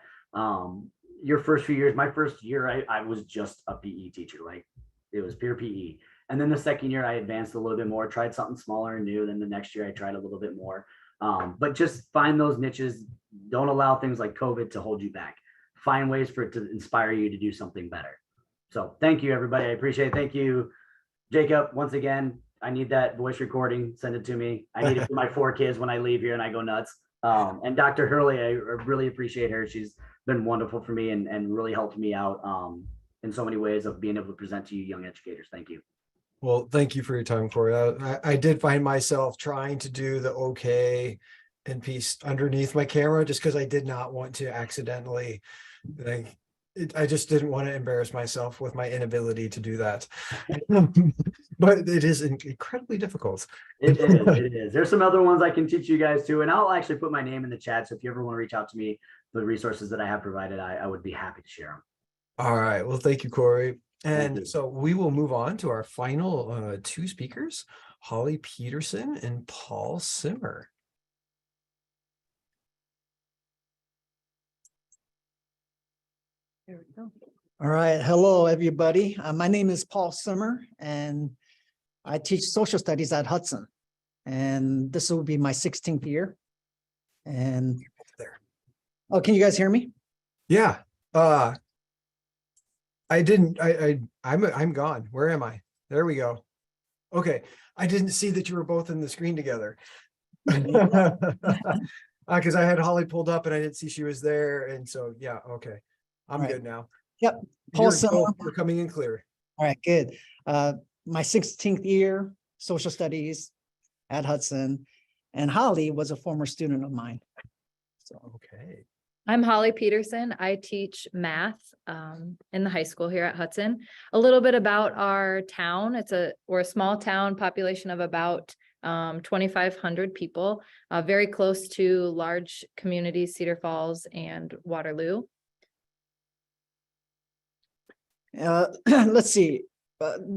Your first few years, my first year, I was just a PE teacher. Like it was pure PE. And then the second year I advanced a little bit more, tried something smaller and new. Then the next year I tried a little bit more. But just find those niches. Don't allow things like COVID to hold you back. Find ways for it to inspire you to do something better. So thank you, everybody. I appreciate it. Thank you, Jacob. Once again, I need that voice recording. Send it to me. I need it for my 4 kids when I leave here and I go nuts. And Dr. Hurley, I really appreciate her. She's been wonderful for me and really helped me out in so many ways of being able to present to you young educators. Thank you. Well, thank you for your time, Corey. I did find myself trying to do the okay and piece underneath my camera just because I did not want to accidentally, I just didn't want to embarrass myself with my inability to do that. But it is incredibly difficult. It is. There's some other ones I can teach you guys too. And I'll actually put my name in the chat. So if you ever want to reach out to me, the resources that I have provided, I would be happy to share them. All right. Well, thank you, Corey. And so we will move on to our final 2 speakers, Holly Peterson and Paul Simmer. There we go. All right. Hello, everybody. My name is Paul Simmer, and I teach social studies at Hudson. And this will be my 16th year. And there. Oh, can you guys hear me? Yeah. I'm gone. Where am I? There we go. Okay. I didn't see that you were both in the screen together. Because I had Holly pulled up and I didn't see she was there. And so, yeah, okay. I'm good now. Yep. Paul Simmer. You're coming in clear. All right, good. My 16th year, social studies at Hudson. And Holly was a former student of mine. So, okay. I'm Holly Peterson. I teach math in the high school here at Hudson. A little bit about our town. We're a small town, population of about 2,500 people, very close to large communities, Cedar Falls and Waterloo. Let's see.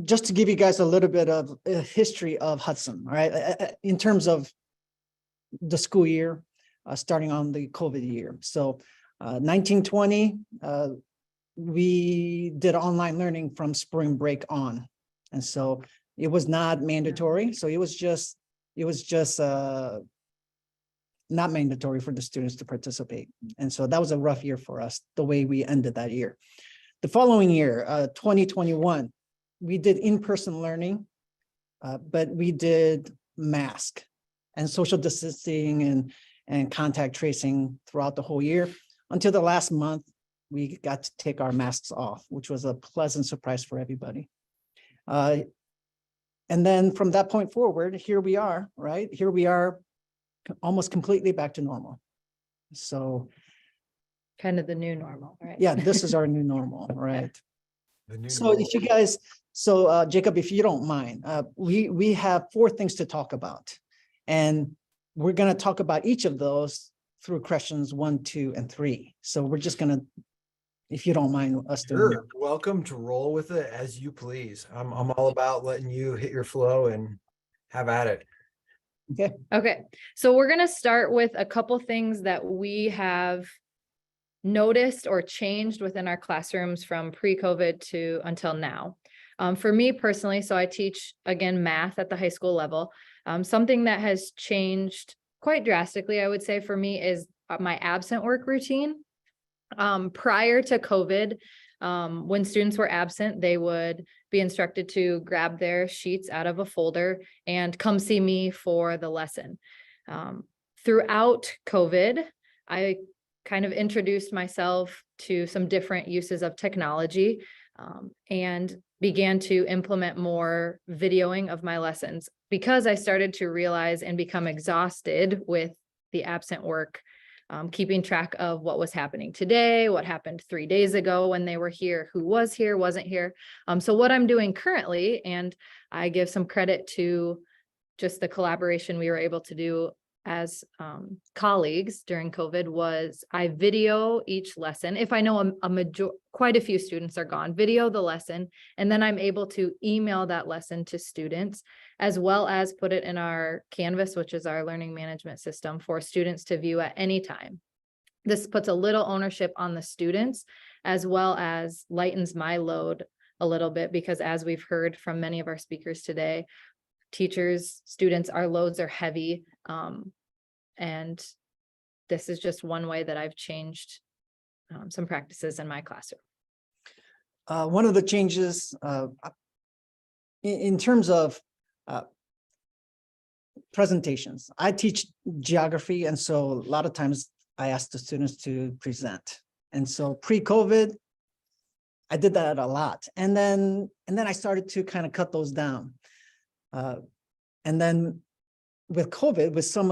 Just to give you guys a little bit of a history of Hudson, right? In terms of the school year, starting on the COVID year. So 1920, we did online learning from spring break on. And so it was not mandatory. So it was just not mandatory for the students to participate. And so that was a rough year for us, the way we ended that year. The following year, 2021, we did in-person learning, but we did mask and social distancing and contact tracing throughout the whole year. Until the last month, we got to take our masks off, which was a pleasant surprise for everybody. And then from that point forward, here we are, right? Here we are almost completely back to normal. So Kind of the new normal, right? yeah, this is our new normal, right? The new So normal. if you guys, so Jacob, if you don't mind, we have 4 things to talk about. And we're gonna talk about each of those through questions 1, 2, and 3. So we're just gonna, if you don't mind us doing that. Sure. Welcome to roll with it as you please. I'm all about letting you hit your flow and have at it. Okay, so we're gonna start with a couple things that we have noticed or changed within our classrooms from pre-COVID to until now. For me personally, so I teach, again, math at the high school level. Something that has changed quite drastically, I would say, for me is my absent work routine. Prior to COVID, when students were absent, they would be instructed to grab their sheets out of a folder and come see me for the lesson. Throughout COVID, I kind of introduced myself to some different uses of technology and began to implement more videoing of my lessons because I started to realize and become exhausted with the absent work, keeping track of what was happening today, what happened 3 days ago when they were here, who was here, wasn't here. So what I'm doing currently, and I give some credit to just the collaboration we were able to do as colleagues during COVID, was I video each lesson. If I know quite a few students are gone, video the lesson, and then I'm able to email that lesson to students, as well as put it in our Canvas, which is our learning management system for students to view at any time. This puts a little ownership on the students, as well as lightens my load a little bit, because as we've heard from many of our speakers today, teachers, students, our loads are heavy. And this is just one way that I've changed some practices in my classroom. One of the changes in terms of presentations, I teach geography, and so a lot of times I ask the students to present. And so pre-COVID, I did that a lot, and then I started to kind of cut those down. And then with COVID, with so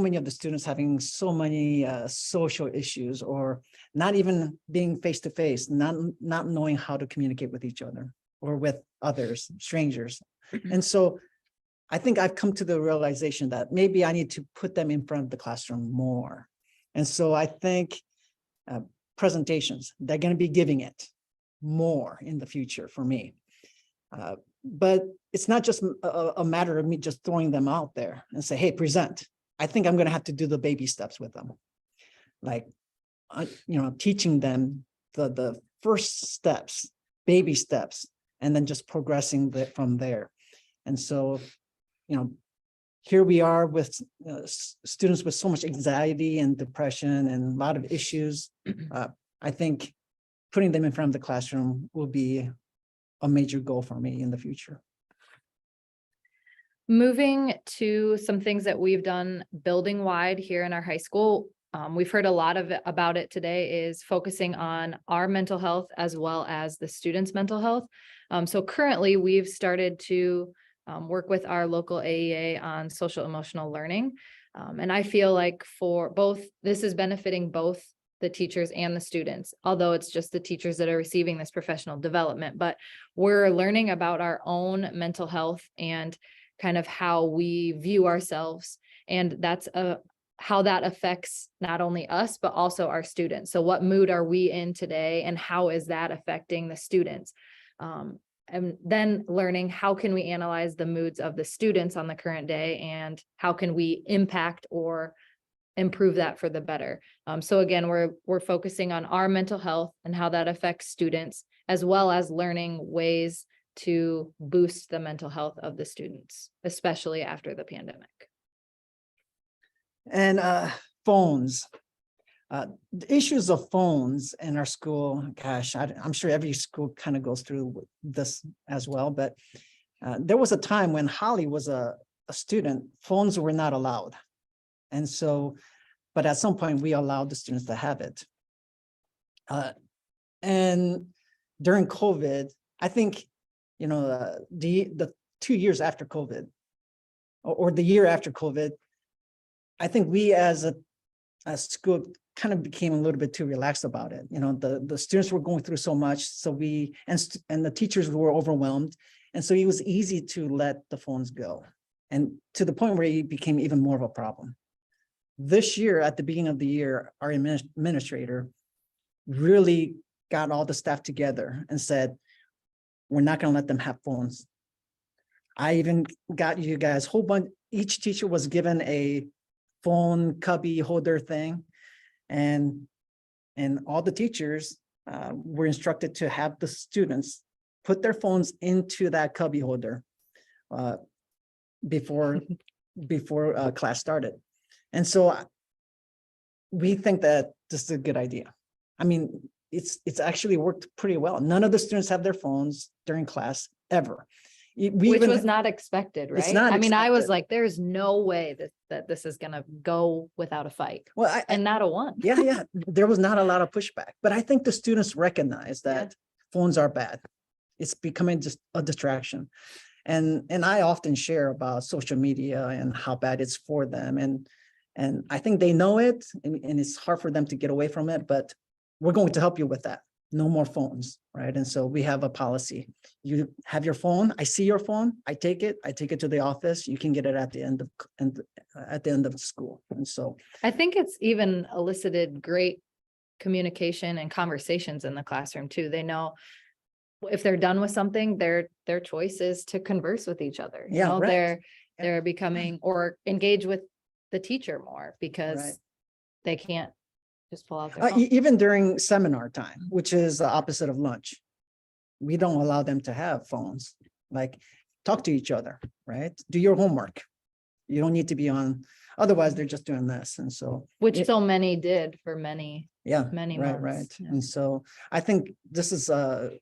many of the students having so many social issues, or not even being face-to-face, not knowing how to communicate with each other or with others, strangers. And so I think I've come to the realization that maybe I need to put them in front of the classroom more. And so I think presentations, they're going to be giving it more in the future for me. But it's not just a matter of me just throwing them out there and say, hey, present. I think I'm going to have to do the baby steps with them. Like, teaching them the first steps, baby steps, and then just progressing from there. And so, here we are with students with so much anxiety and depression and a lot of issues. I think putting them in front of the classroom will be a major goal for me in the future. Moving to some things that we've done building wide here in our high school. We've heard a lot about it today, is focusing on our mental health as well as the students' mental health. So currently we've started to work with our local AEA on social emotional learning. And I feel like for both, this is benefiting both the teachers and the students, although it's just the teachers that are receiving this professional development, but we're learning about our own mental health and kind of how we view ourselves. And that's how that affects not only us, but also our students. So what mood are we in today, and how is that affecting the students? And then learning, how can we analyze the moods of the students on the current day, and how can we impact or improve that for the better. So again, we're focusing on our mental health and how that affects students, as well as learning ways to boost the mental health of the students, especially after the pandemic. And phones. The issues of phones in our school, gosh, I'm sure every school kind of goes through this as well, but there was a time when Holly was a student, phones were not allowed. And so, but at some point we allowed the students to have it. And during COVID, I think, the 2 years after COVID, or the year after COVID, I think we as a school kind of became a little bit too relaxed about it. The students were going through so much, so and the teachers were overwhelmed. And so it was easy to let the phones go, and to the point where it became even more of a problem. This year, at the beginning of the year, our administrator really got all the staff together and said, we're not going to let them have phones. I even got you guys a whole bunch, each teacher was given a phone cubby holder thing, and all the teachers were instructed to have the students put their phones into that cubby holder before class started. And so we think that this is a good idea. I mean, it's actually worked pretty well. None of the students have their phones during class ever. Which was not expected, right? not I mean, I was expected. like, there's no way that this is gonna go without a fight, Well, and not a one. yeah, there was not a lot of pushback, but I think the students recognize that phones are bad. It's becoming just a distraction. And I often share about social media and how bad it's for them. And I think they know it, and it's hard for them to get away from it, but we're going to help you with that. No more phones, right? And so we have a policy. You have your phone, I see your phone, I take it to the office. You can get it at the end of school. And so I think it's even elicited great communication and conversations in the classroom too. They know if they're done with something, their choice is to converse with each other. Yeah, right. They're becoming, or engage with the teacher more, because Right. they can't just pull out their phone. even during seminar time, which is the opposite of lunch, we don't allow them to have phones. Like, talk to each other, right? Do your homework. You don't need to be on, otherwise they're just doing this. And so, Which so many did for many right. months. Yeah. And so I think this is a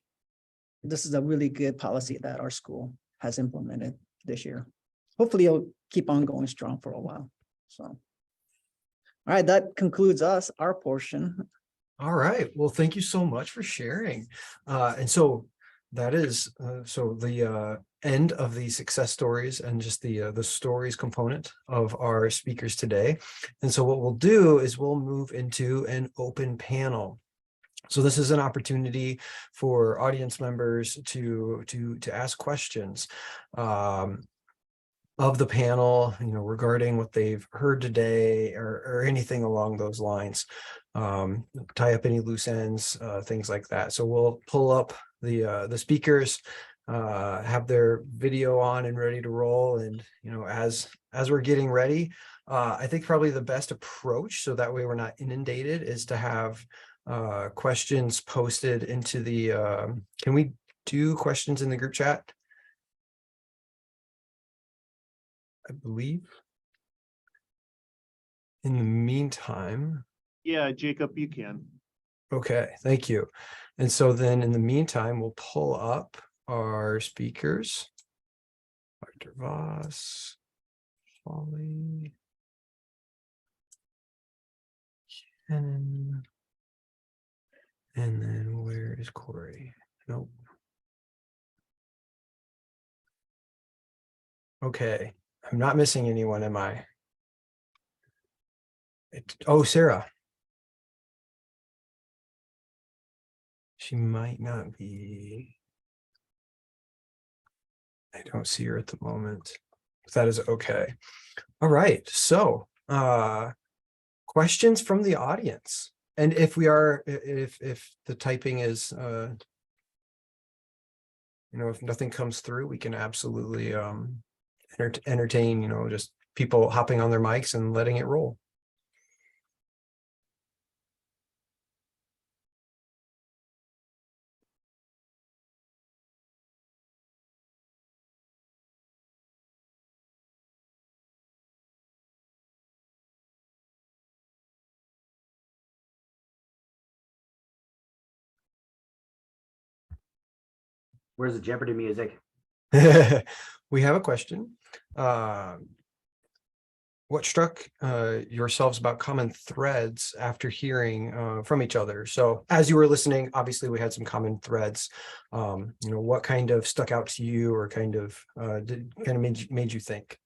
really good policy that our school has implemented this year. Hopefully it'll keep on going strong for a while. So, all right, that concludes our portion. All right. Well, thank you so much for sharing. And so that is the end of the success stories and just the stories component of our speakers today. And so what we'll do is we'll move into an open panel. So this is an opportunity for audience members to ask questions of the panel, regarding what they've heard today or anything along those lines. Tie up any loose ends, things like that. So we'll pull up the speakers, have their video on and ready to roll. And, as we're getting ready, I think probably the best approach, so that way we're not inundated, is to have questions posted into the, can we do questions in the group chat? I believe. In the meantime. Yeah, Jacob, you can. Okay, thank you. And so then in the meantime, we'll pull up our speakers. Dr. Voss, Holly, Ken, and then where is Corey? Nope. Okay, I'm not missing anyone, am I? Oh, Sarah. She might not be. I don't see her at the moment. That is okay. All right. So, questions from the audience. And if the typing is, if nothing comes through, we can absolutely entertain, just people hopping on their mics and letting it roll. Where's the Jeopardy music? We have a question. What struck yourselves about common threads after hearing from each other? So as you were listening, obviously we had some common threads. What kind of stuck out to you, or kind of made you think?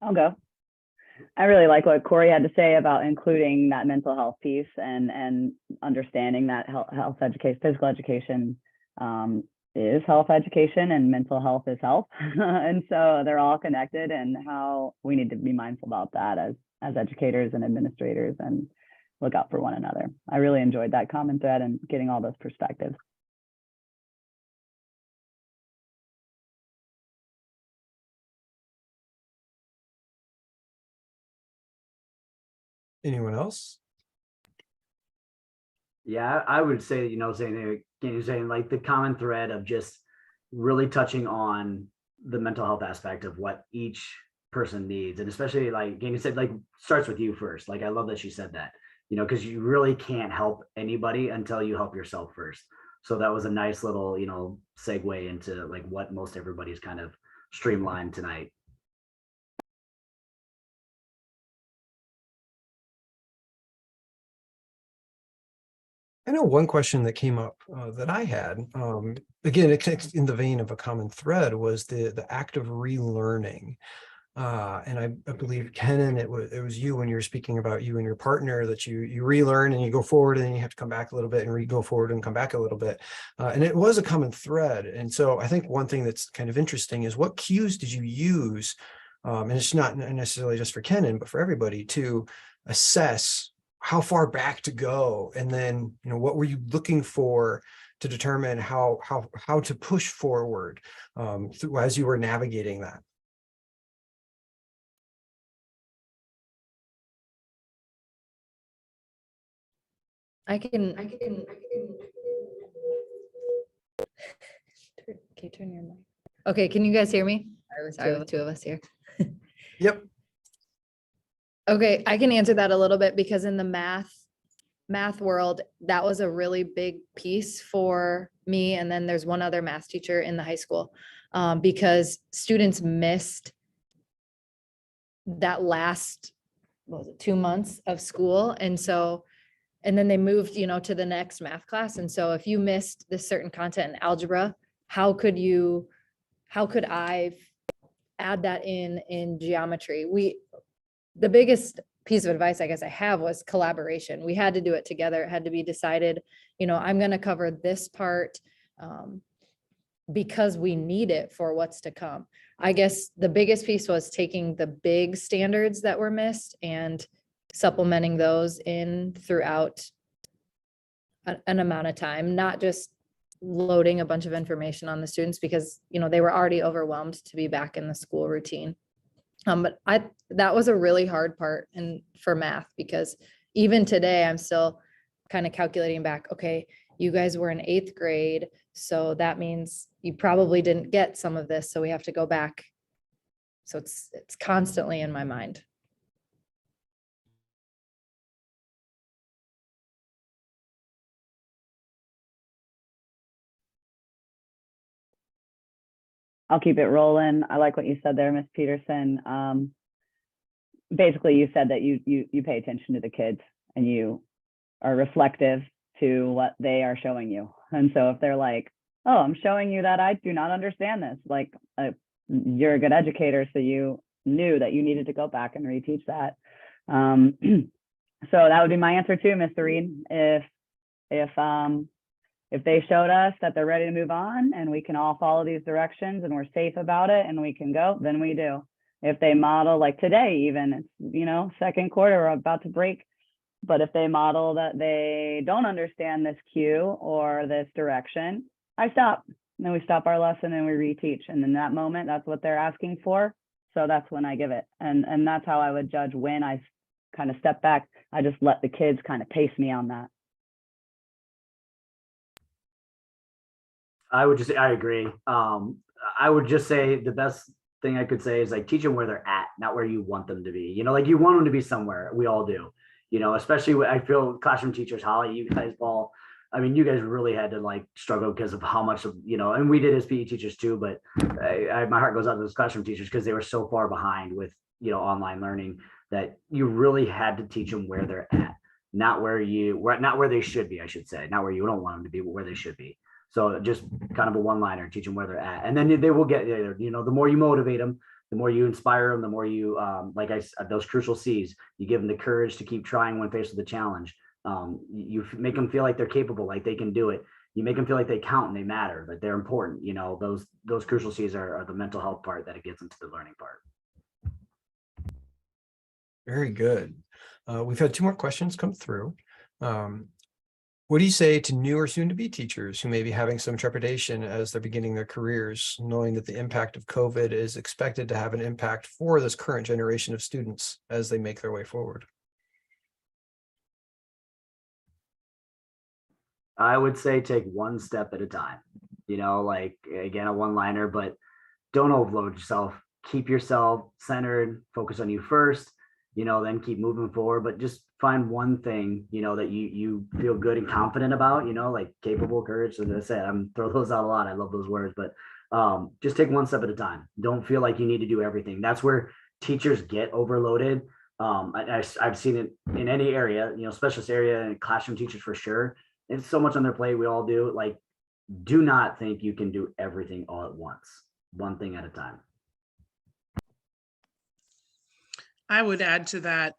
I'll go. I really like what Corey had to say about including that mental health piece and understanding that health education, physical education is health education and mental health is health. And so they're all connected, and how we need to be mindful about that as educators and administrators and look out for one another. I really enjoyed that common thread and getting all those perspectives. Anyone else? Yeah, I would say, saying like the common thread of just really touching on the mental health aspect of what each person needs. And especially like Gainey said, like starts with you first. Like, I love that she said that, because you really can't help anybody until you help yourself first. So that was a nice little, segue into like what most everybody's kind of streamlined tonight. I know one question that came up that I had, again, it's in the vein of a common thread, was the act of relearning. And I believe, Kenan, it was you when you were speaking about you and your partner, that you relearn and you go forward, and then you have to come back a little bit and go forward and come back a little bit. And it was a common thread. And so I think one thing that's kind of interesting is, what cues did you use? And it's not necessarily just for Kenan, but for everybody, to assess how far back to go, and then what were you looking for to determine how to push forward as you were navigating that? I can. Okay, turn your mic. Okay, can you guys hear me? Sorry, with two of us here. Yep. Okay, I can answer that a little bit, because in the math world, that was a really big piece for me. And then there's one other math teacher in the high school, because students missed that last, what was it, 2 months of school. And so, and then they moved, to the next math class. And so if you missed this certain content in algebra, how could I add that in geometry? The biggest piece of advice I guess I have was collaboration. We had to do it together. It had to be decided, I'm going to cover this part because we need it for what's to come. I guess the biggest piece was taking the big standards that were missed and supplementing those in throughout an amount of time, not just loading a bunch of information on the students, because, they were already overwhelmed to be back in the school routine. But that was a really hard part for math, because even today I'm still kind of calculating back. Okay, you guys were in 8th grade, so that means you probably didn't get some of this. So we have to go back. So it's constantly in my mind. I'll keep it rolling. I like what you said there, Ms. Peterson. Basically, you said that you pay attention to the kids and you are reflective to what they are showing you. And so if they're like, oh, I'm showing you that I do not understand this, like you're a good educator, so you knew that you needed to go back and reteach that. So that would be my answer too, Mr. Reed. If they showed us that they're ready to move on and we can all follow these directions and we're safe about it and we can go, then we do. If they model, like today, even, it's, second quarter, we're about to break. But if they model that they don't understand this cue or this direction, I stop. And then we stop our lesson and we reteach. And in that moment, that's what they're asking for. So that's when I give it. And that's how I would judge when I kind of step back. I just let the kids kind of pace me on that. I agree. I would just say the best thing I could say is like teach them where they're at, not where you want them to be. Like you want them to be somewhere. We all do. you know, especially when I feel classroom teachers, Holly, you guys, Paul, I mean, you guys really had to like struggle because of how much of, you know, and we did as PE teachers too, but my heart goes out to those classroom teachers because they were so far behind with, you know, online learning that you really had to teach them where they're at, not where they should be, I should say, not where you don't want them to be, but where they should be. So just kind of a one-liner, teach them where they're at. And then they will get there. You know, the more you motivate them, the more you inspire them, the more you, those crucial C's, you give them the courage to keep trying when faced with a challenge. You make them feel like they're capable, like they can do it. You make them feel like they count and they matter, that they're important. You know, those crucial C's are the mental health part that it gets into the learning part. Very good. We've had 2 more questions come through. What do you say to new or soon to be teachers who may be having some trepidation as they're beginning their careers, knowing that the impact of COVID is expected to have an impact for this current generation of students as they make their way forward? I would say take one step at a time, you know, like again, a one-liner, but don't overload yourself. Keep yourself centered, focus on you first, you know, then keep moving forward, but just find one thing, you know, that you feel good and confident about, you know, like capable, courage. As I said, I'm throw those out a lot. I love those words, but just take one step at a time. Don't feel like you need to do everything. That's where teachers get overloaded. I've seen it in any area, you know, specialist area and classroom teachers for sure. It's so much on their plate. We all do. Like, do not think you can do everything all at once. One thing at a time. I would add to that,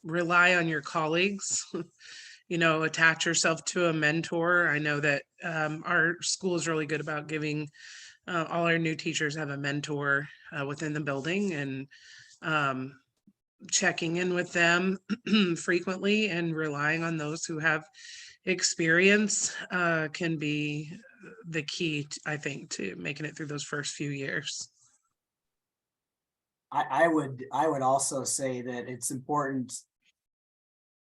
rely on your colleagues, you know, attach yourself to a mentor. I know that our school is really good about giving all our new teachers have a mentor within the building, and checking in with them frequently and relying on those who have experience can be the key, I think, to making it through those first few years. I would also say that it's important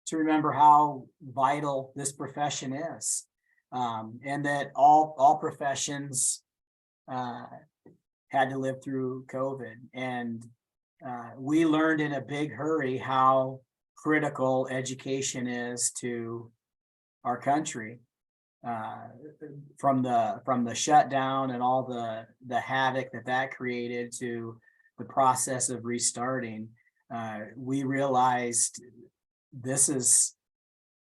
to remember how vital this profession is, and that all professions had to live through COVID, and we learned in a big hurry how critical education is to our country, from the shutdown and all the havoc that created to the process of restarting. We realized this is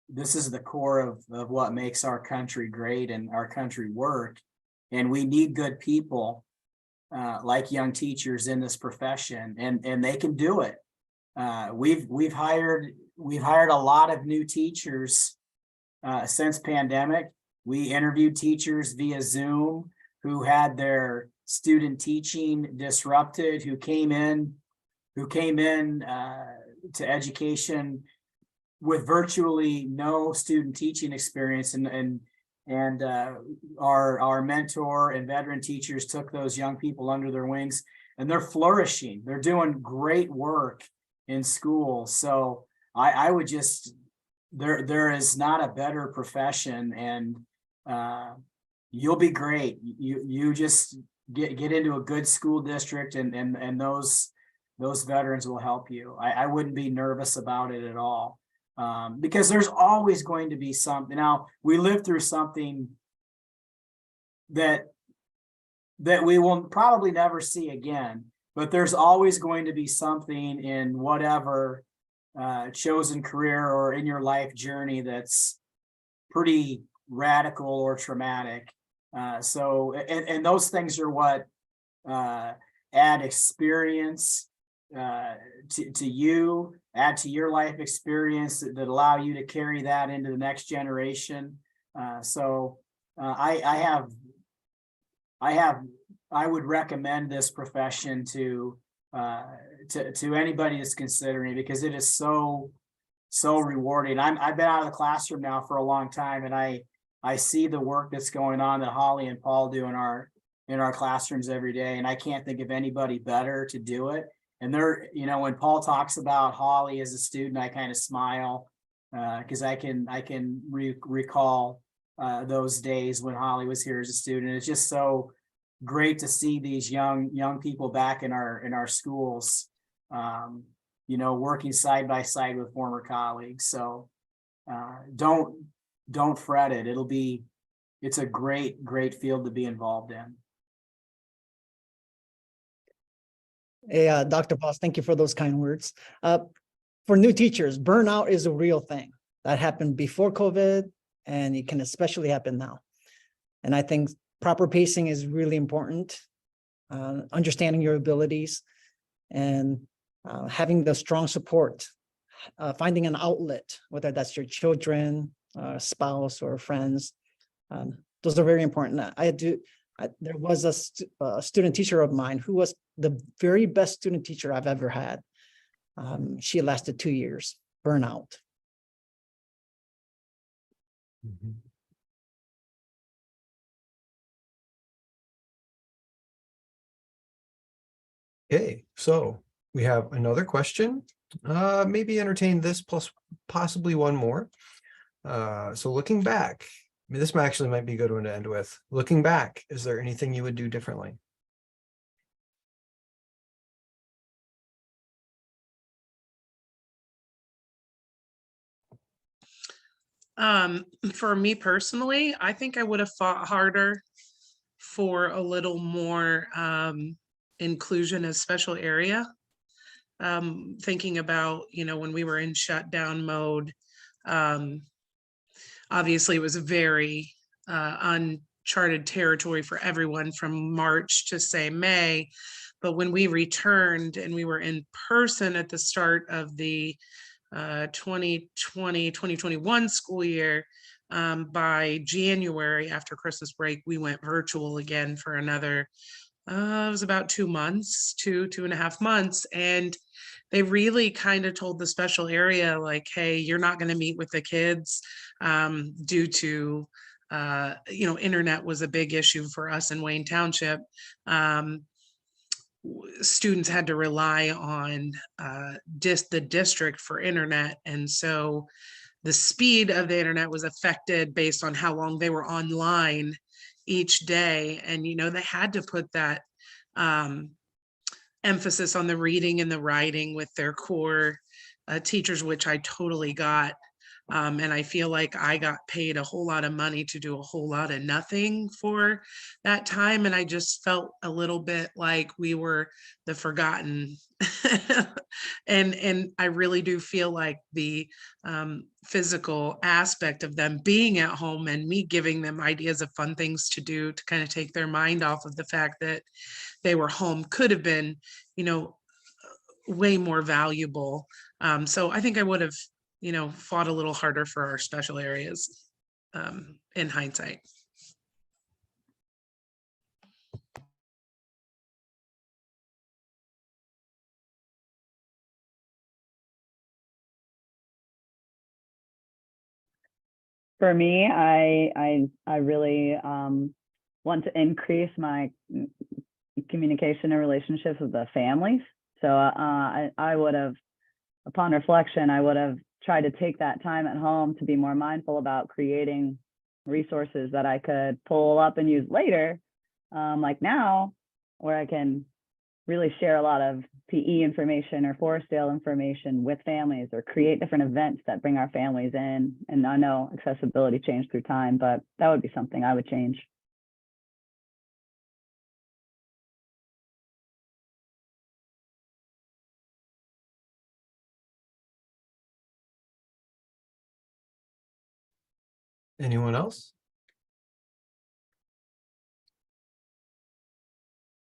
the core of what makes our country great and our country work, and we need good people like young teachers in this profession, and they can do it. We've hired a lot of new teachers since pandemic. We interviewed teachers via Zoom who had their student teaching disrupted, who came in to education with virtually no student teaching experience, and our mentor and veteran teachers took those young people under their wings, and they're flourishing. They're doing great work in school. So I would just, there is not a better profession, and you'll be great. You just get into a good school district, and those veterans will help you. I wouldn't be nervous about it at all, because there's always going to be something. Now, we lived through something that we will probably never see again, but there's always going to be something in whatever chosen career or in your life journey that's pretty radical or traumatic. So those things are what add experience to you, add to your life experience that allow you to carry that into the next generation. I would recommend this profession to anybody that's considering, because it is so rewarding. I've been out of the classroom now for a long time, and I see the work that's going on that Holly and Paul do in our classrooms every day, and I can't think of anybody better to do it. And they're, you know, when Paul talks about Holly as a student, I kind of smile because I can recall those days when Holly was here as a student. It's just so great to see these young people back in our schools. working side by side with former colleagues. So don't fret it. It's a great field to be involved in. Hey, Dr. Voss, thank you for those kind words. For new teachers, burnout is a real thing that happened before COVID, and it can especially happen now. And I think proper pacing is really important. Understanding your abilities and having the strong support, finding an outlet, whether that's your children, spouse, or friends. Those are very important. There was a student teacher of mine who was the very best student teacher I've ever had. She lasted 2 years, burnout. Okay, so we have another question. Maybe entertain this plus possibly one more. So looking back, I mean, this actually might be a good one to end with. Looking back, is there anything you would do differently? For me personally, I think I would have fought harder for a little more inclusion as special area. Thinking about, when we were in shutdown mode, obviously it was very uncharted territory for everyone from March to say May. But when we returned and we were in person at the start of the 2020-2021 school year, by January after Christmas break, we went virtual again for another, it was about 2 months, 2.5 months. And they really kind of told the special area, like, hey, you're not going to meet with the kids due to, internet was a big issue for us in Wayne Township. Students had to rely on the district for internet. And so the speed of the internet was affected based on how long they were online each day. And, they had to put that emphasis on the reading and the writing with their core teachers, which I totally got. And I feel like I got paid a whole lot of money to do a whole lot of nothing for that time. And I just felt a little bit like we were the forgotten. and I really do feel like the physical aspect of them being at home and me giving them ideas of fun things to do to kind of take their mind off of the fact that they were home could have been, way more valuable. So I think I would have, fought a little harder for our special areas in hindsight. For me, I really want to increase my communication and relationships with the families. So I would have, upon reflection, I would have tried to take that time at home to be more mindful about creating resources that I could pull up and use later, like now, where I can really share a lot of PE information or Forestdale information with families, or create different events that bring our families in. And I know accessibility changed through time, but that would be something I would change. Anyone else?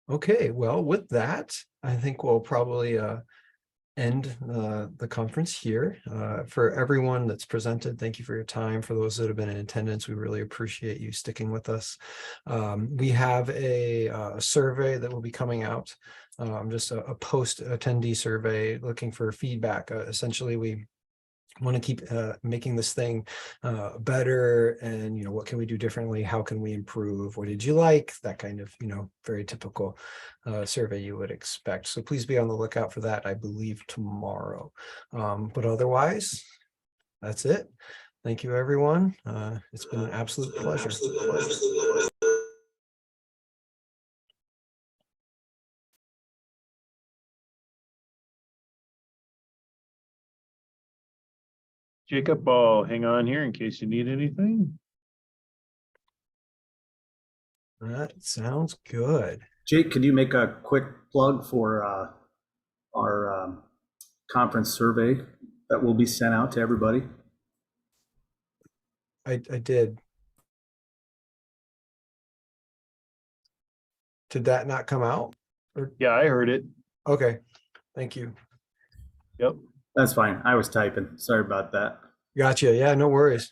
Okay, well, with that, I think we'll probably end the conference here. For everyone that's presented, thank you for your time. For those that have been in attendance, we really appreciate you sticking with us. We have a survey that will be coming out, just a post-attendee survey looking for feedback. Essentially, we want to keep making this thing better, and what can we do differently, how can we improve, what did you like, that kind of very typical survey you would expect. So please be on the lookout for that, I believe tomorrow. But otherwise, that's it. Thank you, everyone. It's been an absolute pleasure. Jacob, I'll hang on here in case you need anything. That sounds good. Jake, could you make a quick plug for our conference survey that will be sent out to everybody? I did. Did that not come out? Yeah, I heard it. Okay, thank you. Yep. That's fine. I was typing. Sorry about that. Gotcha. Yeah, no worries.